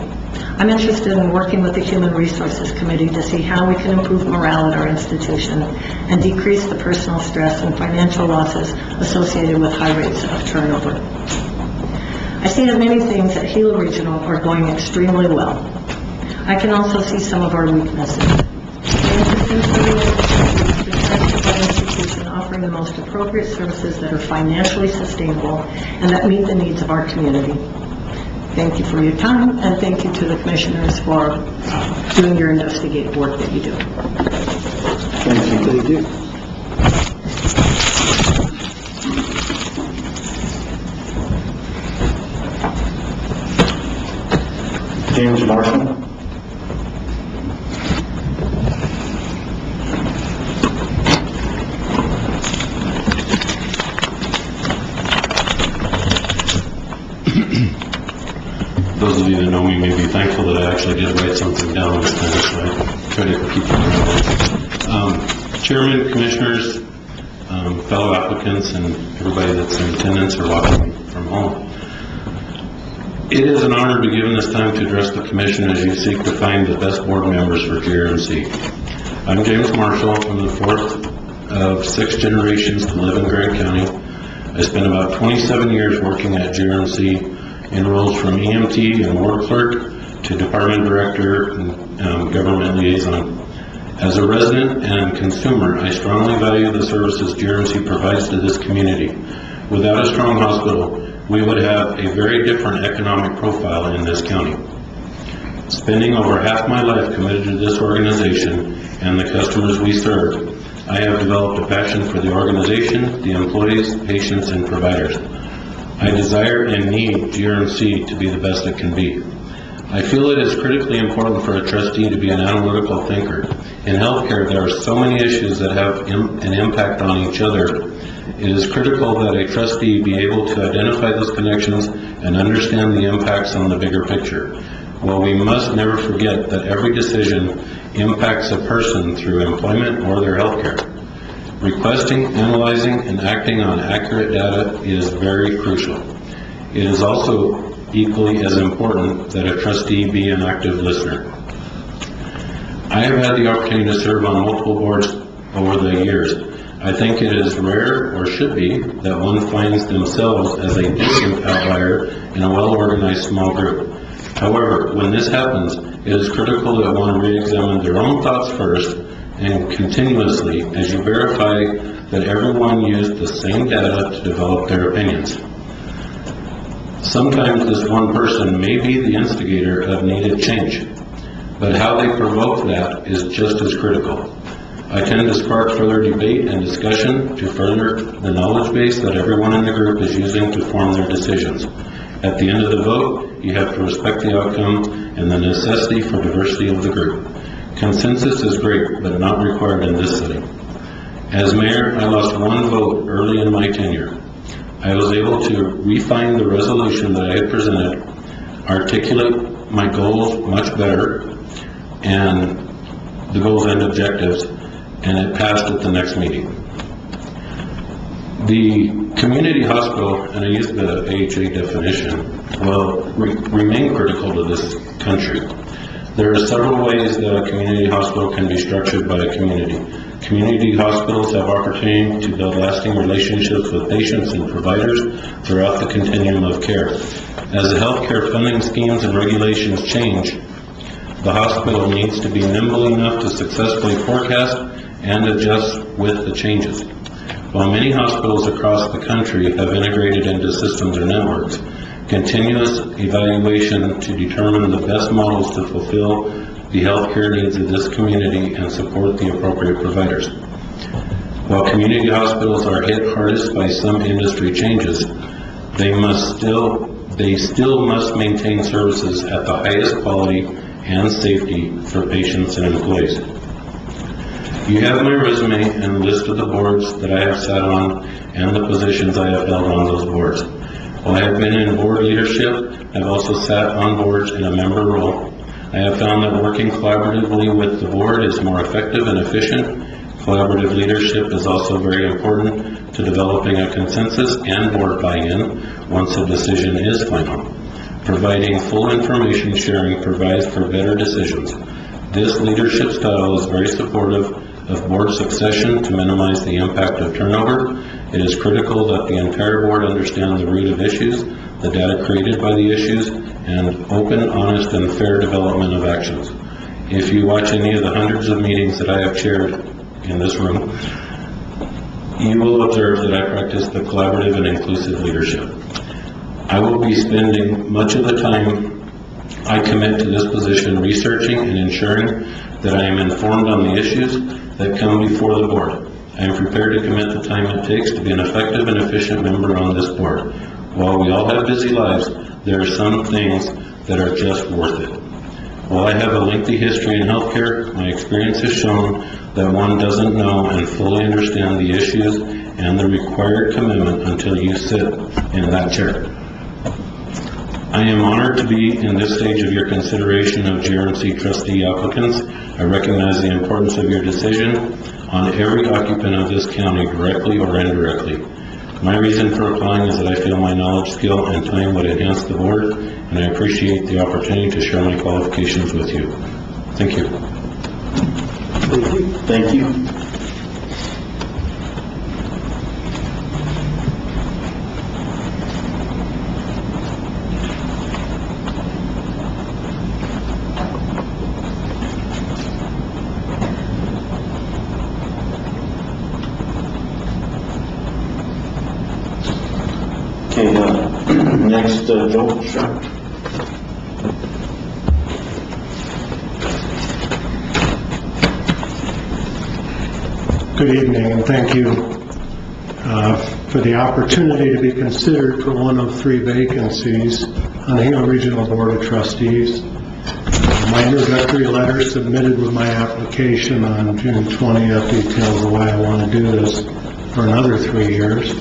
I'm interested in working with the Human Resources Committee to see how we can improve morale at our institution and decrease the personal stress and financial losses associated with high rates of turnover. I see that many things at Gila Regional are going extremely well. I can also see some of our weaknesses. The institution offering the most appropriate services that are financially sustainable and that meet the needs of our community. Thank you for your time, and thank you to the commissioners for doing your investigative work that you do. Thank you. Thank you. James Marshall. Those of you that know me may be thankful that I actually did write something down this time, so I try to keep it. Chairman, Commissioners, fellow applicants and everybody that's in attendance or watching from home. It is an honor to be given this time to address the commission as you seek to find the best board members for GRMC. I'm James Marshall. I'm the fourth of 6 generations to live in Grant County. I spent about 27 years working at GRMC in roles from EMT and ward clerk to department director and government liaison. As a resident and consumer, I strongly value the services GRMC provides to this community. Without a strong hospital, we would have a very different economic profile in this county. Spending over half my life committed to this organization and the customers we serve, I have developed a passion for the organization, the employees, patients, and providers. I desire and need GRMC to be the best it can be. I feel it is critically important for a trustee to be an analytical thinker. In healthcare, there are so many issues that have an impact on each other. It is critical that a trustee be able to identify those connections and understand the impacts on the bigger picture. While we must never forget that every decision impacts a person through employment or their health care. Requesting, analyzing, and acting on accurate data is very crucial. It is also equally as important that a trustee be an active listener. I have had the opportunity to serve on multiple boards over the years. I think it is rare, or should be, that one finds themselves as a distant outlier in a well-organized small group. However, when this happens, it is critical that one re-examine their own thoughts first and continuously as you verify that everyone used the same data to develop their opinions. Sometimes this one person may be the instigator of needed change, but how they provoke that is just as critical. I tend to spark further debate and discussion to further the knowledge base that everyone in the group is using to form their decisions. At the end of the vote, you have to respect the outcome and the necessity for diversity of the group. Consensus is great, but not required in this setting. As mayor, I lost one vote early in my tenure. I was able to refine the resolution that I had presented, articulate my goals much better, and the goals and objectives, and it passed at the next meeting. The community hospital, and I use the AHA definition, will remain critical to this country. There are several ways that a community hospital can be structured by a community. Community hospitals have opportunity to build lasting relationships with patients and providers throughout the continuum of care. As the healthcare funding schemes and regulations change, the hospital needs to be nimble enough to successfully forecast and adjust with the changes. While many hospitals across the country have integrated into systems or networks, continuous evaluation to determine the best models to fulfill the healthcare needs of this community and support the appropriate providers. While community hospitals are hit hardest by some industry changes, they still must maintain services at the highest quality and safety for patients and employees. You have my resume and a list of the boards that I have sat on and the positions I have held on those boards. While I have been in board leadership, I've also sat on boards in a member role. I have found that working collaboratively with the board is more effective and efficient. Collaborative leadership is also very important to developing a consensus and board buy-in once a decision is final. Providing full information sharing provides for better decisions. This leadership style is very supportive of board succession to minimize the impact of turnover. It is critical that the entire board understand the root of issues, the data created by the issues, and open, honest, and fair development of actions. If you watch any of the hundreds of meetings that I have chaired in this room, you will observe that I practice the collaborative and inclusive leadership. I will be spending much of the time I commit to this position researching and ensuring that I am informed on the issues that come before the board. I am prepared to commit the time it takes to be an effective and efficient member on this board. While we all have busy lives, there are some things that are just worth it. While I have a lengthy history in healthcare, my experience has shown that one doesn't know and fully understand the issues and the required commitment until you sit in that chair. I am honored to be in this stage of your consideration of GRMC trustee applicants. I recognize the importance of your decision on every occupant of this county, directly or indirectly. My reason for applying is that I feel my knowledge, skill, and time would enhance the board, and I appreciate the opportunity to share my qualifications with you. Thank you. Thank you. Okay, next, Joe Sharp. Good evening, and thank you for the opportunity to be considered for one of 3 vacancies on the Gila Regional Board of Trustees. My introductory letter submitted with my application on June 20th details why I want to do this for another 3 years,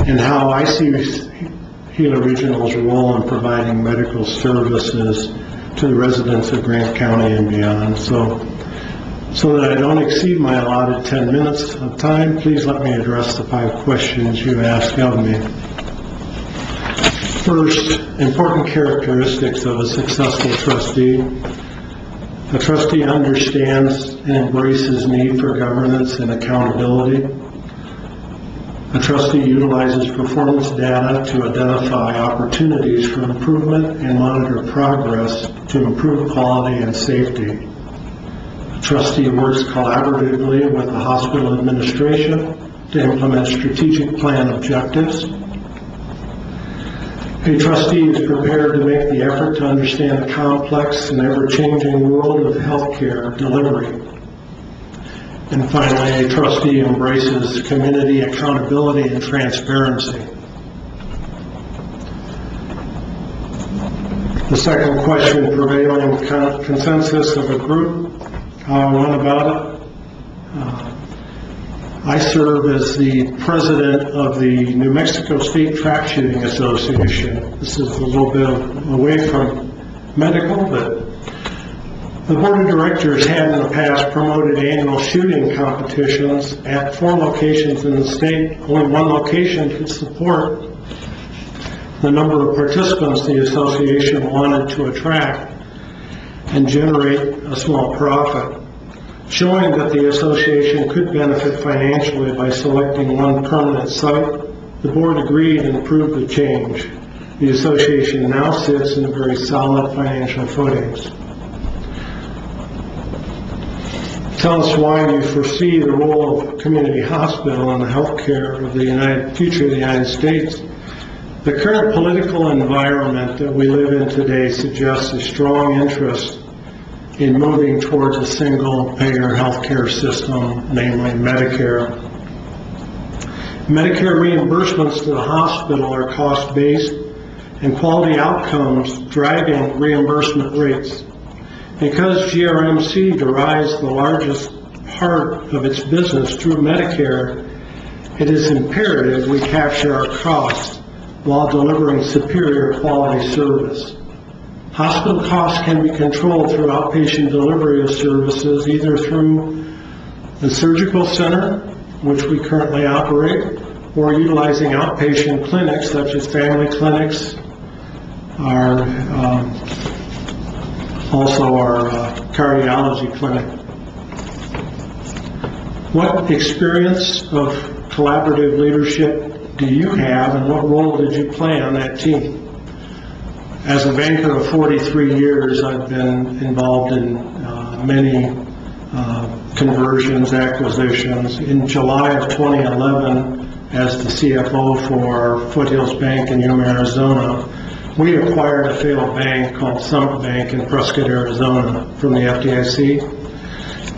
and how I see Gila Regional's role in providing medical services to the residents of Grant County and beyond. So that I don't exceed my allotted 10 minutes of time, please let me address the 5 questions you asked of me. First, important characteristics of a successful trustee. A trustee understands and embraces need for governance and accountability. A trustee utilizes performance data to identify opportunities for improvement and monitor progress to improve quality and safety. A trustee works collaboratively with the hospital administration to implement strategic plan objectives. A trustee is prepared to make the effort to understand the complex and ever-changing world of healthcare delivery. And finally, a trustee embraces community accountability and transparency. The second question, prevailing consensus of a group, how I went about it. I serve as the president of the New Mexico State Track Shooting Association. This is a little bit away from medical, but the board of directors had in the past promoted annual shooting competitions at 4 locations in the state. Only 1 location could support the number of participants the association wanted to attract and generate a small profit. Showing that the association could benefit financially by selecting 1 permanent site, the board agreed and approved the change. The association now sits in very solid financial footings. Tell us why you foresee the role of community hospital in the healthcare of the future of the United States. The current political environment that we live in today suggests a strong interest in moving towards a single-payer healthcare system, namely Medicare. Medicare reimbursements to the hospital are cost-based, and quality outcomes driving reimbursement rates. Because GRMC derives the largest part of its business through Medicare, it is imperative we capture our costs while delivering superior quality service. Hospital costs can be controlled through outpatient delivery of services, either through the surgical center, which we currently operate, or utilizing outpatient clinics such as family clinics, also our cardiology clinic. What experience of collaborative leadership do you have, and what role did you play on that team? As a banker of 43 years, I've been involved in many conversions, acquisitions. In July of 2011, as the CFO for Foothills Bank in Yuma, Arizona, we acquired a failed bank called Summit Bank in Prescott, Arizona from the FDIC.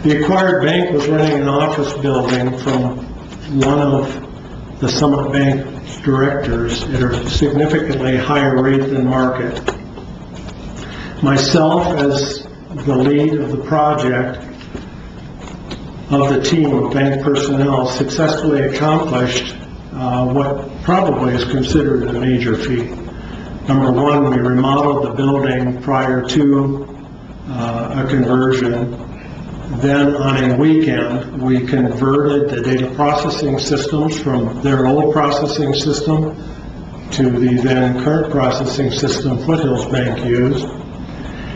The acquired bank was renting an office building from one of the Summit Bank directors at a significantly higher rate than market. Myself, as the lead of the project of the team of bank personnel, successfully accomplished what probably is considered a major feat. Number one, we remodeled the building prior to a conversion. Then on a weekend, we converted the data processing systems from their old processing system to the then current processing system Foothills Bank used.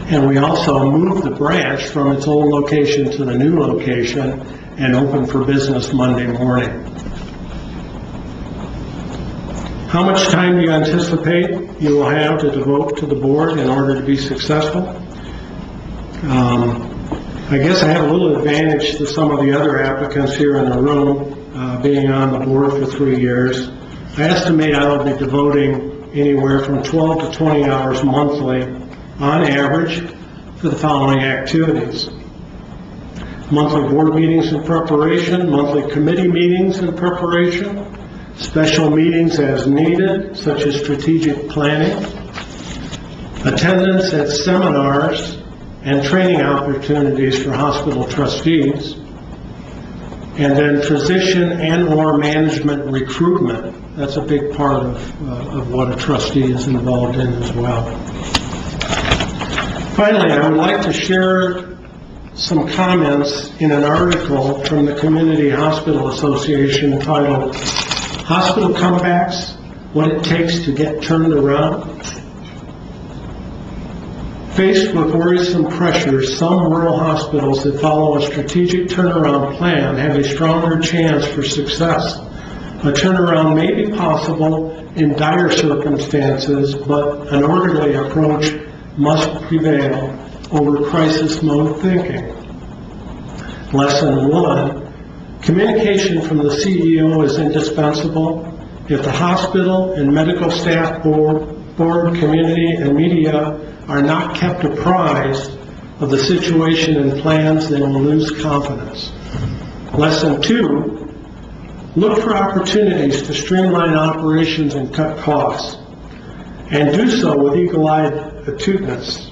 And we also moved the branch from its old location to the new location and opened for business Monday morning. How much time do you anticipate you will have to devote to the board in order to be successful? I guess I have a little advantage to some of the other applicants here in the room, being on the board for 3 years. I estimate I will be devoting anywhere from 12 to 20 hours monthly on average for the following activities: monthly board meetings in preparation, monthly committee meetings in preparation, special meetings as needed, such as strategic planning, attendance at seminars and training opportunities for hospital trustees, and then physician and or management recruitment. That's a big part of what a trustee is involved in as well. Finally, I would like to share some comments in an article from the Community Hospital Association titled "Hospital Comebacks, What It Takes to Get Turned Around." Faced with worrisome pressures, some rural hospitals that follow a strategic turnaround plan have a stronger chance for success. A turnaround may be possible in dire circumstances, but an orderly approach must prevail over crisis mode thinking. Lesson 1, communication from the CEO is indispensable. If the hospital and medical staff board, community, and media are not kept apprised of the situation and plans, they will lose confidence. Lesson 2, look for opportunities to streamline operations and cut costs, and do so with eagle-eyed astuteness.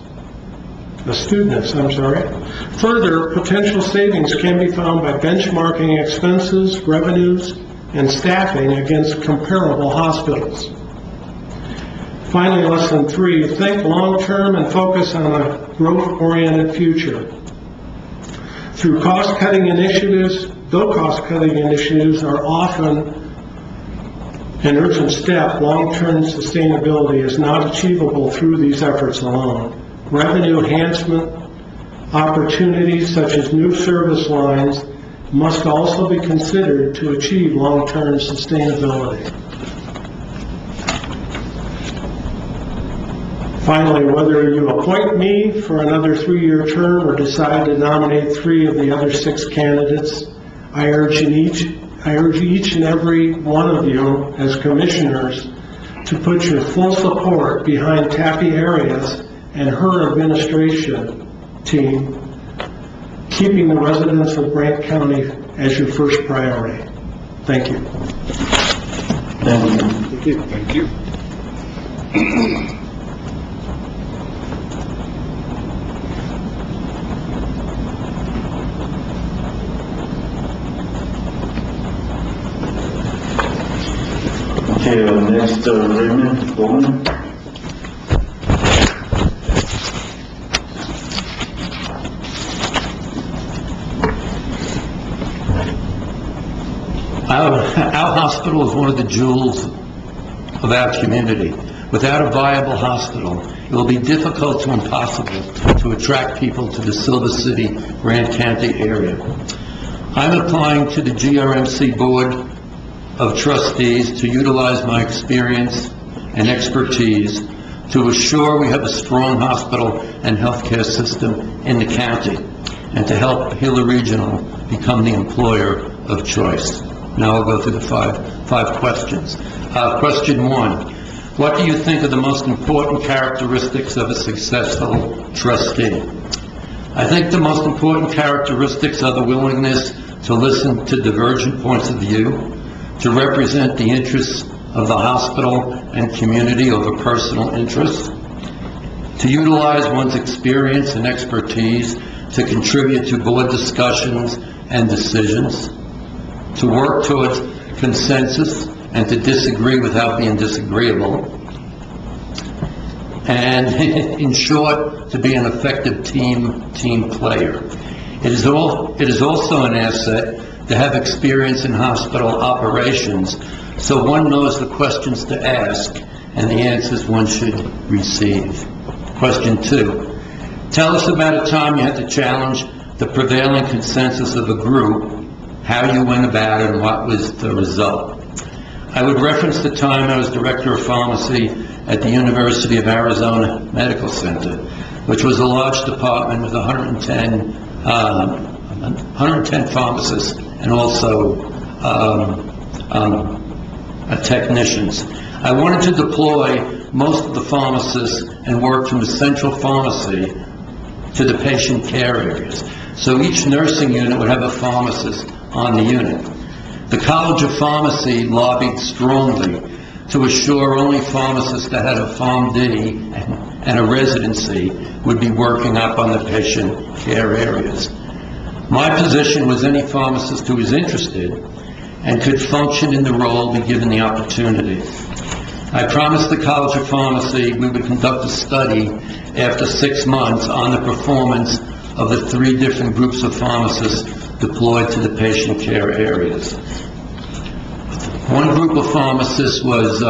Further, potential savings can be found by benchmarking expenses, revenues, and staffing against comparable hospitals. Finally, lesson 3, think long-term and focus on a growth-oriented future. Through cost-cutting initiatives, though cost-cutting initiatives are often an urgent step, long-term sustainability is not achievable through these efforts alone. Revenue enhancement opportunities such as new service lines must also be considered to achieve long-term sustainability. Finally, whether you appoint me for another 3-year term or decide to nominate 3 of the other 6 candidates, I urge each and every one of you as commissioners to put your full support behind Taffy Arias and her administration team, keeping the residents of Brant County as your first priority. Thank you. Thank you. Thank you. Thank you. Okay, next, Raymond Bowman. Our hospital is one of the jewels of our community. Without a viable hospital, it will be difficult to impossible to attract people to the Silver City, Grant County area. I'm applying to the GRMC Board of Trustees to utilize my experience and expertise to assure we have a strong hospital and healthcare system in the county, and to help Gila Regional become the employer of choice. Now I'll go through the five questions. Question 1, what do you think are the most important characteristics of a successful trustee? I think the most important characteristics are the willingness to listen to divergent points of view, to represent the interests of the hospital and community over personal interests, to utilize one's experience and expertise to contribute to board discussions and decisions, to work towards consensus and to disagree without being disagreeable, and in short, to be an effective team player. It is also an asset to have experience in hospital operations, so one knows the questions to ask and the answers one should receive. Question 2. Tell us about a time you had to challenge the prevailing consensus of a group, how you went about it, and what was the result. I would reference the time I was director of pharmacy at the University of Arizona Medical Center, which was a large department with 110 pharmacists and also technicians. I wanted to deploy most of the pharmacists and work from the central pharmacy to the patient care areas. So each nursing unit would have a pharmacist on the unit. The College of Pharmacy lobbied strongly to assure only pharmacists that had a PharmD and a residency would be working up on the patient care areas. My position was any pharmacist who was interested and could function in the role be given the opportunity. I promised the College of Pharmacy we would conduct a study after 6 months on the performance of the 3 different groups of pharmacists deployed to the patient care areas. One group of pharmacists was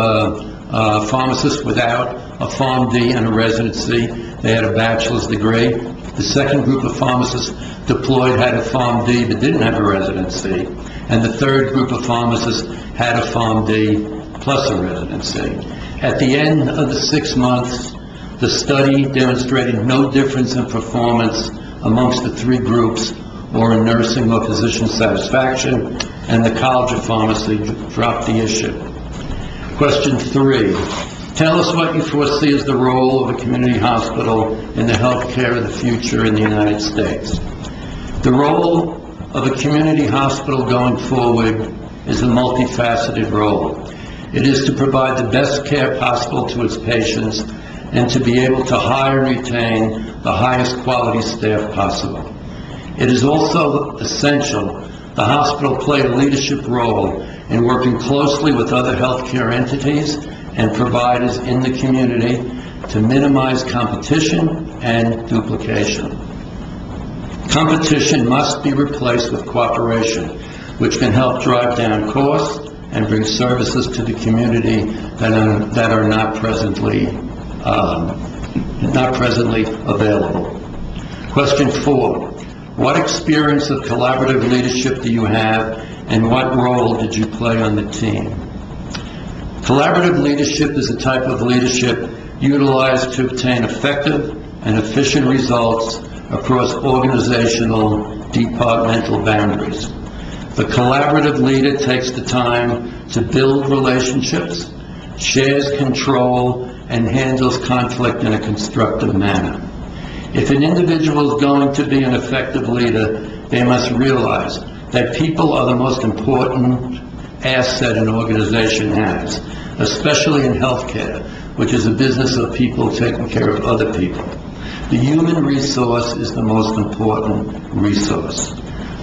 pharmacists without a PharmD and a residency. They had a bachelor's degree. The second group of pharmacists deployed had a PharmD but didn't have a residency. And the third group of pharmacists had a PharmD plus a residency. At the end of the 6 months, the study demonstrated no difference in performance amongst the 3 groups or in nursing or physician satisfaction, and the College of Pharmacy dropped the issue. Question 3. Tell us what you foresee as the role of a community hospital in the health care of the future in the United States. The role of a community hospital going forward is a multifaceted role. It is to provide the best care possible to its patients and to be able to hire and retain the highest quality staff possible. It is also essential the hospital play a leadership role in working closely with other healthcare entities and providers in the community to minimize competition and duplication. Competition must be replaced with cooperation, which can help drive down costs and bring services to the community that are not presently available. Question 4. What experience of collaborative leadership do you have, and what role did you play on the team? Collaborative leadership is a type of leadership utilized to obtain effective and efficient results across organizational, departmental boundaries. The collaborative leader takes the time to build relationships, shares control, and handles conflict in a constructive manner. If an individual is going to be an effective leader, they must realize that people are the most important asset an organization has, especially in healthcare, which is a business of people taking care of other people. The human resource is the most important resource.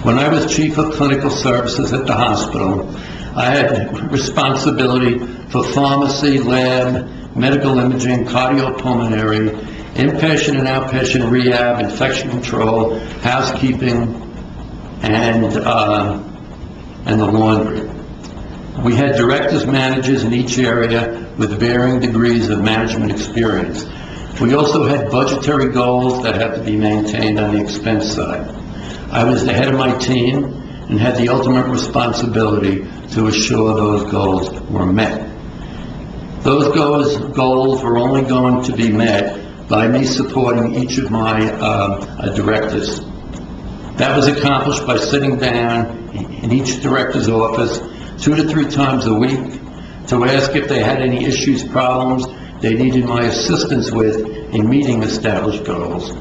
When I was chief of clinical services at the hospital, I had responsibility for pharmacy, lab, medical imaging, cardiopulmonary, inpatient and outpatient rehab, infection control, housekeeping, and the laundry. We had directors, managers in each area with varying degrees of management experience. We also had budgetary goals that had to be maintained on the expense side. I was the head of my team and had the ultimate responsibility to assure those goals were met. Those goals were only going to be met by me supporting each of my directors. That was accomplished by sitting down in each director's office 2 to 3 times a week to ask if they had any issues, problems they needed my assistance with in meeting established goals.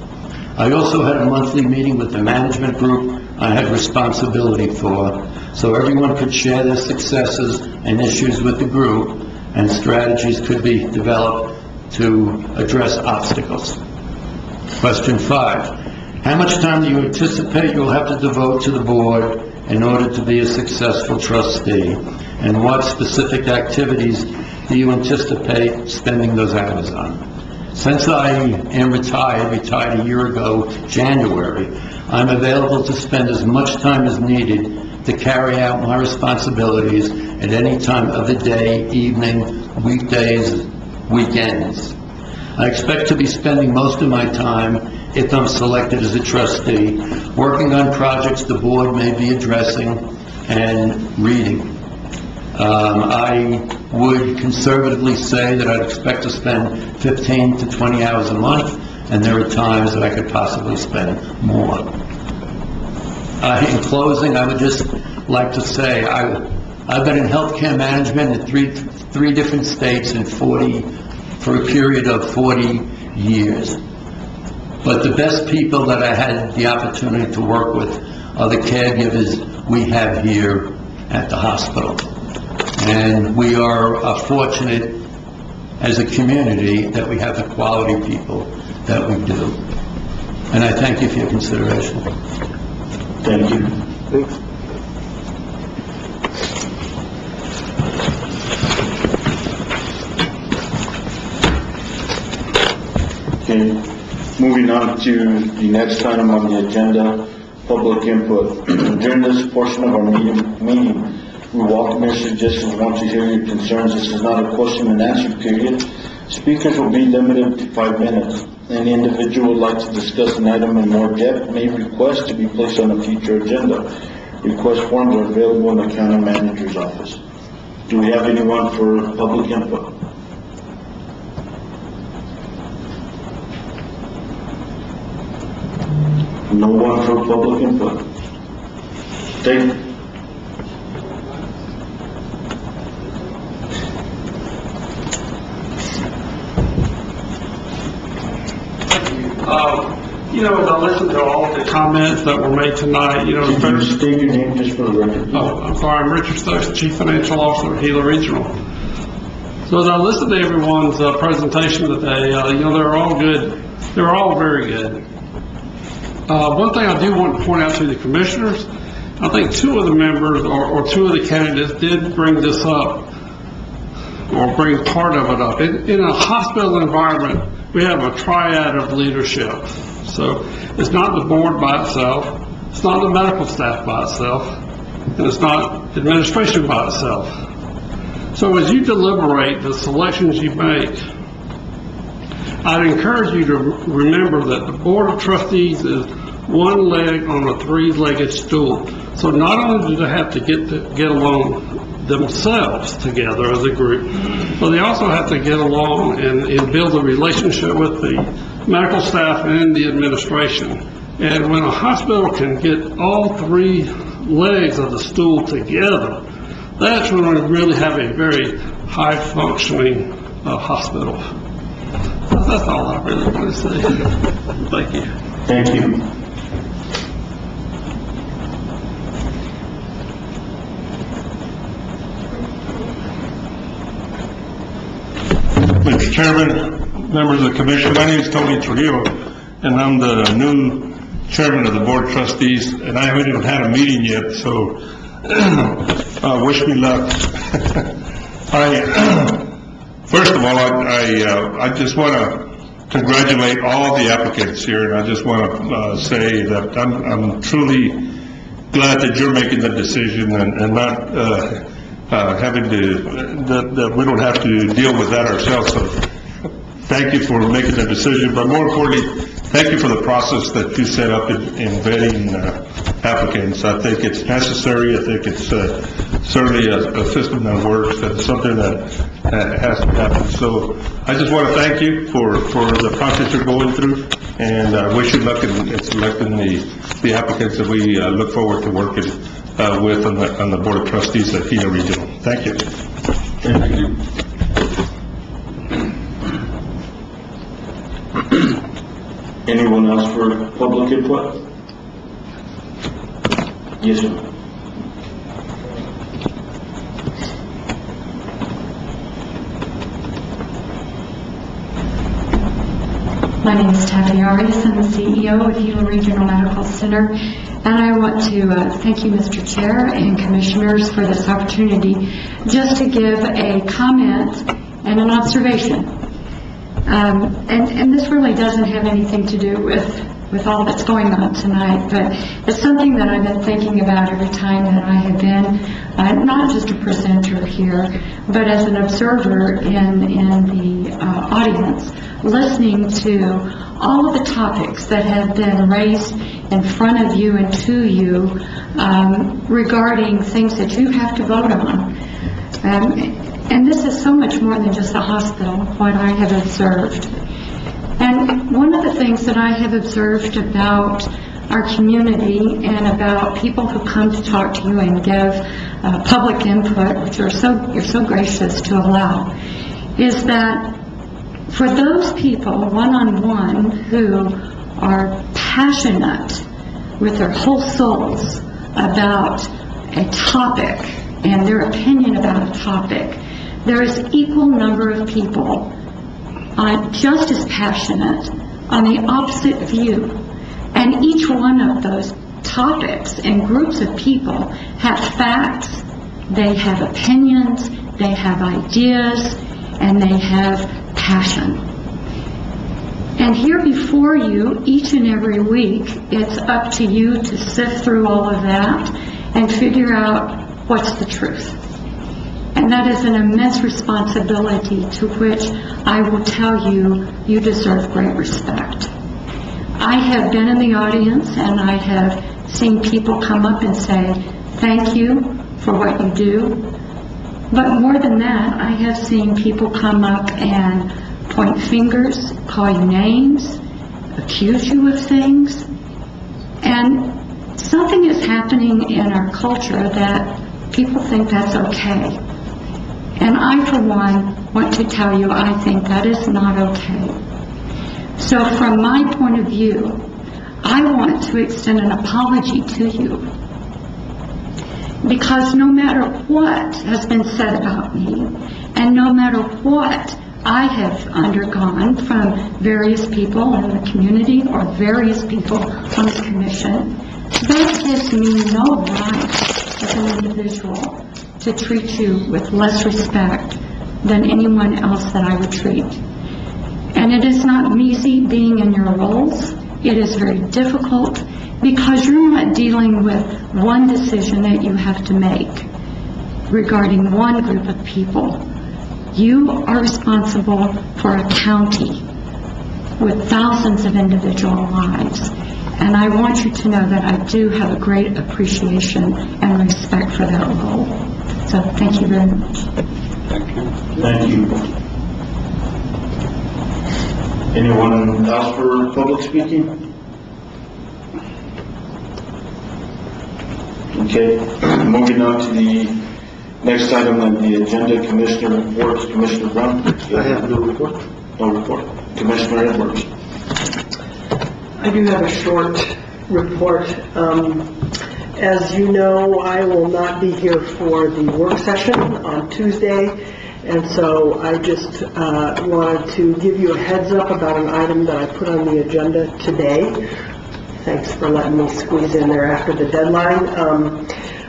I also had a monthly meeting with the management group I had responsibility for, so everyone could share their successes and issues with the group, and strategies could be developed to address obstacles. Question 5. How much time do you anticipate you'll have to devote to the board in order to be a successful trustee? And what specific activities do you anticipate spending those hours on? Since I am retired a year ago, January, I'm available to spend as much time as needed to carry out my responsibilities at any time of the day, evening, weekdays, weekends. I expect to be spending most of my time, if I'm selected as a trustee, working on projects the board may be addressing and reading. I would conservatively say that I'd expect to spend 15 to 20 hours a month, and there are times that I could possibly spend more. In closing, I would just like to say I've been in healthcare management in three different states for a period of 40 years. But the best people that I had the opportunity to work with are the caregivers we have here at the hospital. And we are fortunate as a community that we have the quality people that we do. And I thank you for your consideration. Thank you. Thanks. Okay, moving on to the next item on the agenda, public input. During this portion of our meeting, we welcome your suggestions, want to hear your concerns. This is not a question and answer period. Speakers will be limited to 5 minutes. Any individual who would like to discuss an item in more depth may request to be placed on a future agenda. Request forms are available in the county manager's office. Do we have anyone for public input? No one for public input. Thank you. As I listened to all the comments that were made tonight, Could you state your name just for the record? I'm sorry, I'm Richard Stokes, Chief Financial Officer at Gila Regional. So as I listened to everyone's presentation today, they were all good. They were all very good. One thing I do want to point out to the commissioners, I think two of the members or two of the candidates did bring this up, or bring part of it up. In a hospital environment, we have a triad of leadership. So it's not the board by itself, it's not the medical staff by itself, and it's not administration by itself. So as you deliberate the selections you make, I'd encourage you to remember that the Board of Trustees is one leg on a three-legged stool. So not only do they have to get along themselves together as a group, but they also have to get along and build a relationship with the medical staff and the administration. And when a hospital can get all three legs of the stool together, that's when we really have a very high-functioning hospital. That's all I really want to say. Thank you. Thank you. Mr. Chairman, members of the commission, my name is Tony Trujillo, and I'm the new chairman of the Board of Trustees, and I haven't even had a meeting yet, so wish me luck. First of all, I just want to congratulate all the applicants here, and I just want to say that I'm truly glad that you're making the decision and not having to, that we don't have to deal with that ourselves. So thank you for making the decision, but more importantly, thank you for the process that you set up in vetting applicants. I think it's necessary. I think it's certainly a system that works. That's something that has to happen. So I just want to thank you for the process you're going through, and wish you luck in selecting the applicants that we look forward to working with on the Board of Trustees at Gila Regional. Thank you. Thank you. Anyone else for public input? Yes, sir. My name is Taffy Arias. I'm the CEO of Gila Regional Medical Center, and I want to thank you, Mr. Chair and Commissioners, for this opportunity just to give a comment and an observation. And this really doesn't have anything to do with all that's going on tonight, but it's something that I've been thinking about every time that I have been, not just a presenter here, but as an observer in the audience, listening to all of the topics that have been raised in front of you and to you regarding things that you have to vote on. And this is so much more than just a hospital, what I have observed. And one of the things that I have observed about our community and about people who come to talk to you and give public input, which you're so gracious to allow, is that for those people, one-on-one, who are passionate with their whole souls about a topic and their opinion about a topic, there is equal number of people just as passionate on the opposite view. And each one of those topics and groups of people have facts, they have opinions, they have ideas, and they have passion. And here before you, each and every week, it's up to you to sift through all of that and figure out what's the truth. And that is an immense responsibility to which I will tell you, you deserve great respect. I have been in the audience and I have seen people come up and say, thank you for what you do. But more than that, I have seen people come up and point fingers, call you names, accuse you of things. And something is happening in our culture that people think that's okay. And I, for one, want to tell you I think that is not okay. So from my point of view, I want to extend an apology to you. Because no matter what has been said about me, and no matter what I have undergone from various people in the community or various people on the commission, that gives me no right as an individual to treat you with less respect than anyone else that I would treat. And it is not easy being in your roles. It is very difficult because you're not dealing with one decision that you have to make regarding one group of people. You are responsible for a county with thousands of individual lives. And I want you to know that I do have a great appreciation and respect for that role. So thank you very much. Thank you. Anyone else for public speaking? Okay, moving on to the next item on the agenda, Commissioner reports. Commissioner Brown? I have no report. No report. Commissioner Edwards? I do have a short report. As you know, I will not be here for the work session on Tuesday, and so I just wanted to give you a heads up about an item that I put on the agenda today. Thanks for letting me squeeze in there after the deadline.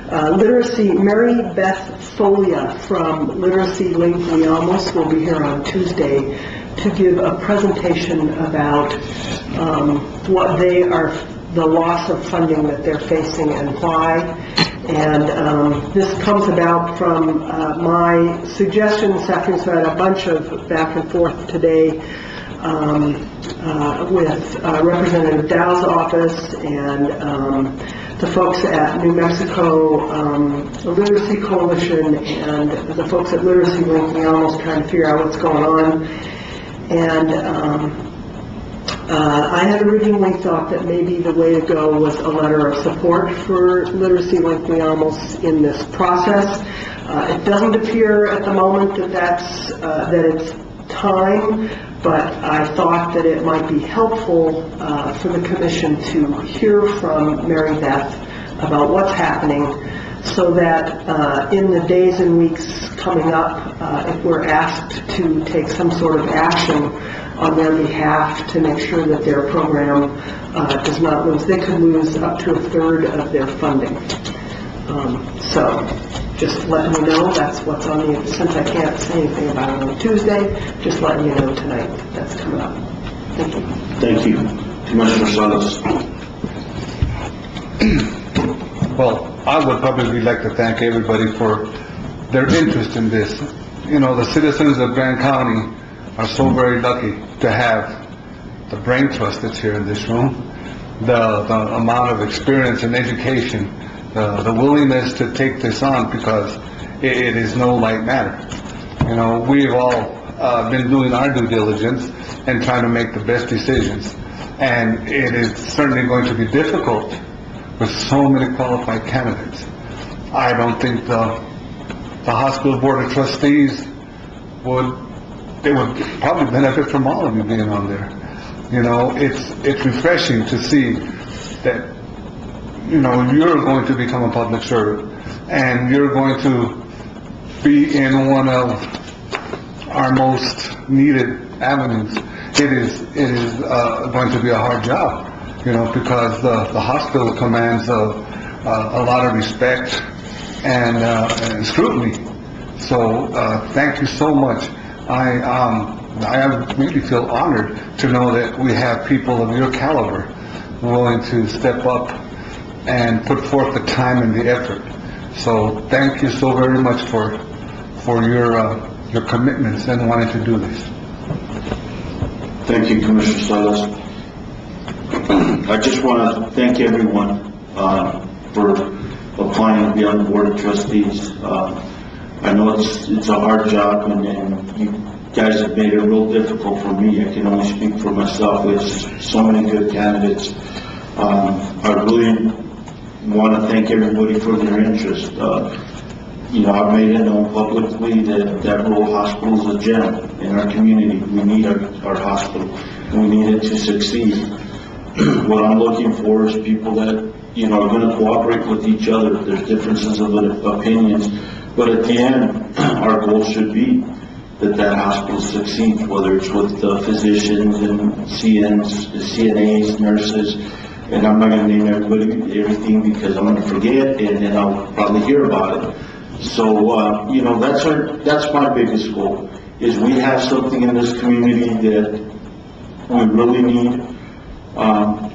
Literacy, Mary Beth Folia from Literacy Link Liamos will be here on Tuesday to give a presentation about what they are, the loss of funding that they're facing and why. And this comes about from my suggestion this afternoon, so I had a bunch of back and forth today with Representative Dow's office and the folks at New Mexico Literacy Coalition and the folks at Literacy Link. We're almost trying to figure out what's going on. And I had originally thought that maybe the way to go was a letter of support for Literacy Link Liamos in this process. It doesn't appear at the moment that it's time, but I thought that it might be helpful for the Commission to hear from Mary Beth about what's happening, so that in the days and weeks coming up, if we're asked to take some sort of action on their behalf to make sure that their program does not lose. They could lose up to a third of their funding. So just letting you know that's what's on the, since I can't say anything about it on Tuesday, just letting you know tonight that's coming up. Thank you. Thank you. Commissioner Salas. Well, I would probably like to thank everybody for their interest in this. You know, the citizens of Grand County are so very lucky to have the brain trust that's here in this room, the amount of experience and education, the willingness to take this on, because it is no light matter. You know, we've all been doing our due diligence and trying to make the best decisions. And it is certainly going to be difficult with so many qualified candidates. I don't think the hospital board of trustees would probably benefit from all of you being on there. You know, it's refreshing to see that, you know, you're going to become a public servant and you're going to be in one of our most needed avenues. It is going to be a hard job, you know, because the hospital commands a lot of respect and scrutiny. So thank you so much. I really feel honored to know that we have people of your caliber willing to step up and put forth the time and the effort. So thank you so very much for your commitments and wanting to do this. Thank you, Commissioner Salas. I just want to thank everyone for applying to be on the Board of Trustees. I know it's a hard job, and you guys have made it real difficult for me. I can only speak for myself. There's so many good candidates. I really want to thank everybody for their interest. You know, I've made it known publicly that rural hospital is a gem in our community. We need our hospital, and we need it to succeed. What I'm looking for is people that, you know, are going to cooperate with each other. There's differences of opinions, but at the end, our goal should be that hospital succeeds, whether it's with physicians and CNAs, nurses, and I'm not going to name everything because I'm going to forget, and then I'll probably hear about it. So, you know, that's my biggest goal, is we have something in this community that we really need. I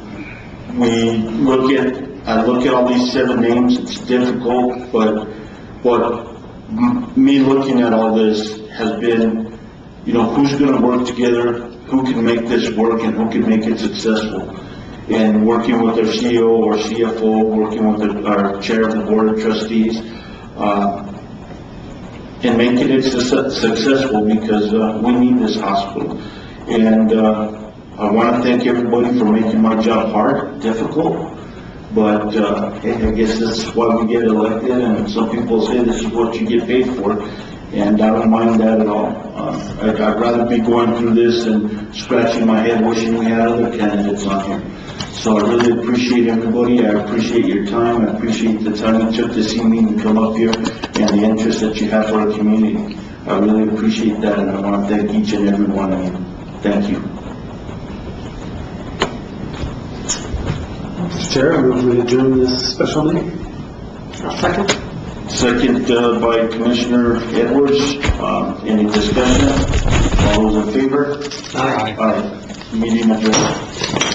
look at all these 7 names, it's difficult, but me looking at all this has been, you know, who's going to work together, who can make this work, and who can make it successful. And working with our CEO or CFO, working with our chair of the Board of Trustees, and making it successful, because we need this hospital. And I want to thank everybody for making my job hard, difficult, but I guess that's why we get elected, and some people say this is what you get paid for, and I don't mind that at all. I'd rather be going through this and scratching my head wishing we had other candidates on here. So I really appreciate everybody. I appreciate your time. I appreciate the time you took to see me and come up here, and the interest that you have for our community. I really appreciate that, and I want to thank each and every one of you. Thank you. Mr. Chair, I move we adjourn this special meeting. Second. Second by Commissioner Edwards. Any discussion? All those in favor? Aye. Aye. Meeting adjourned.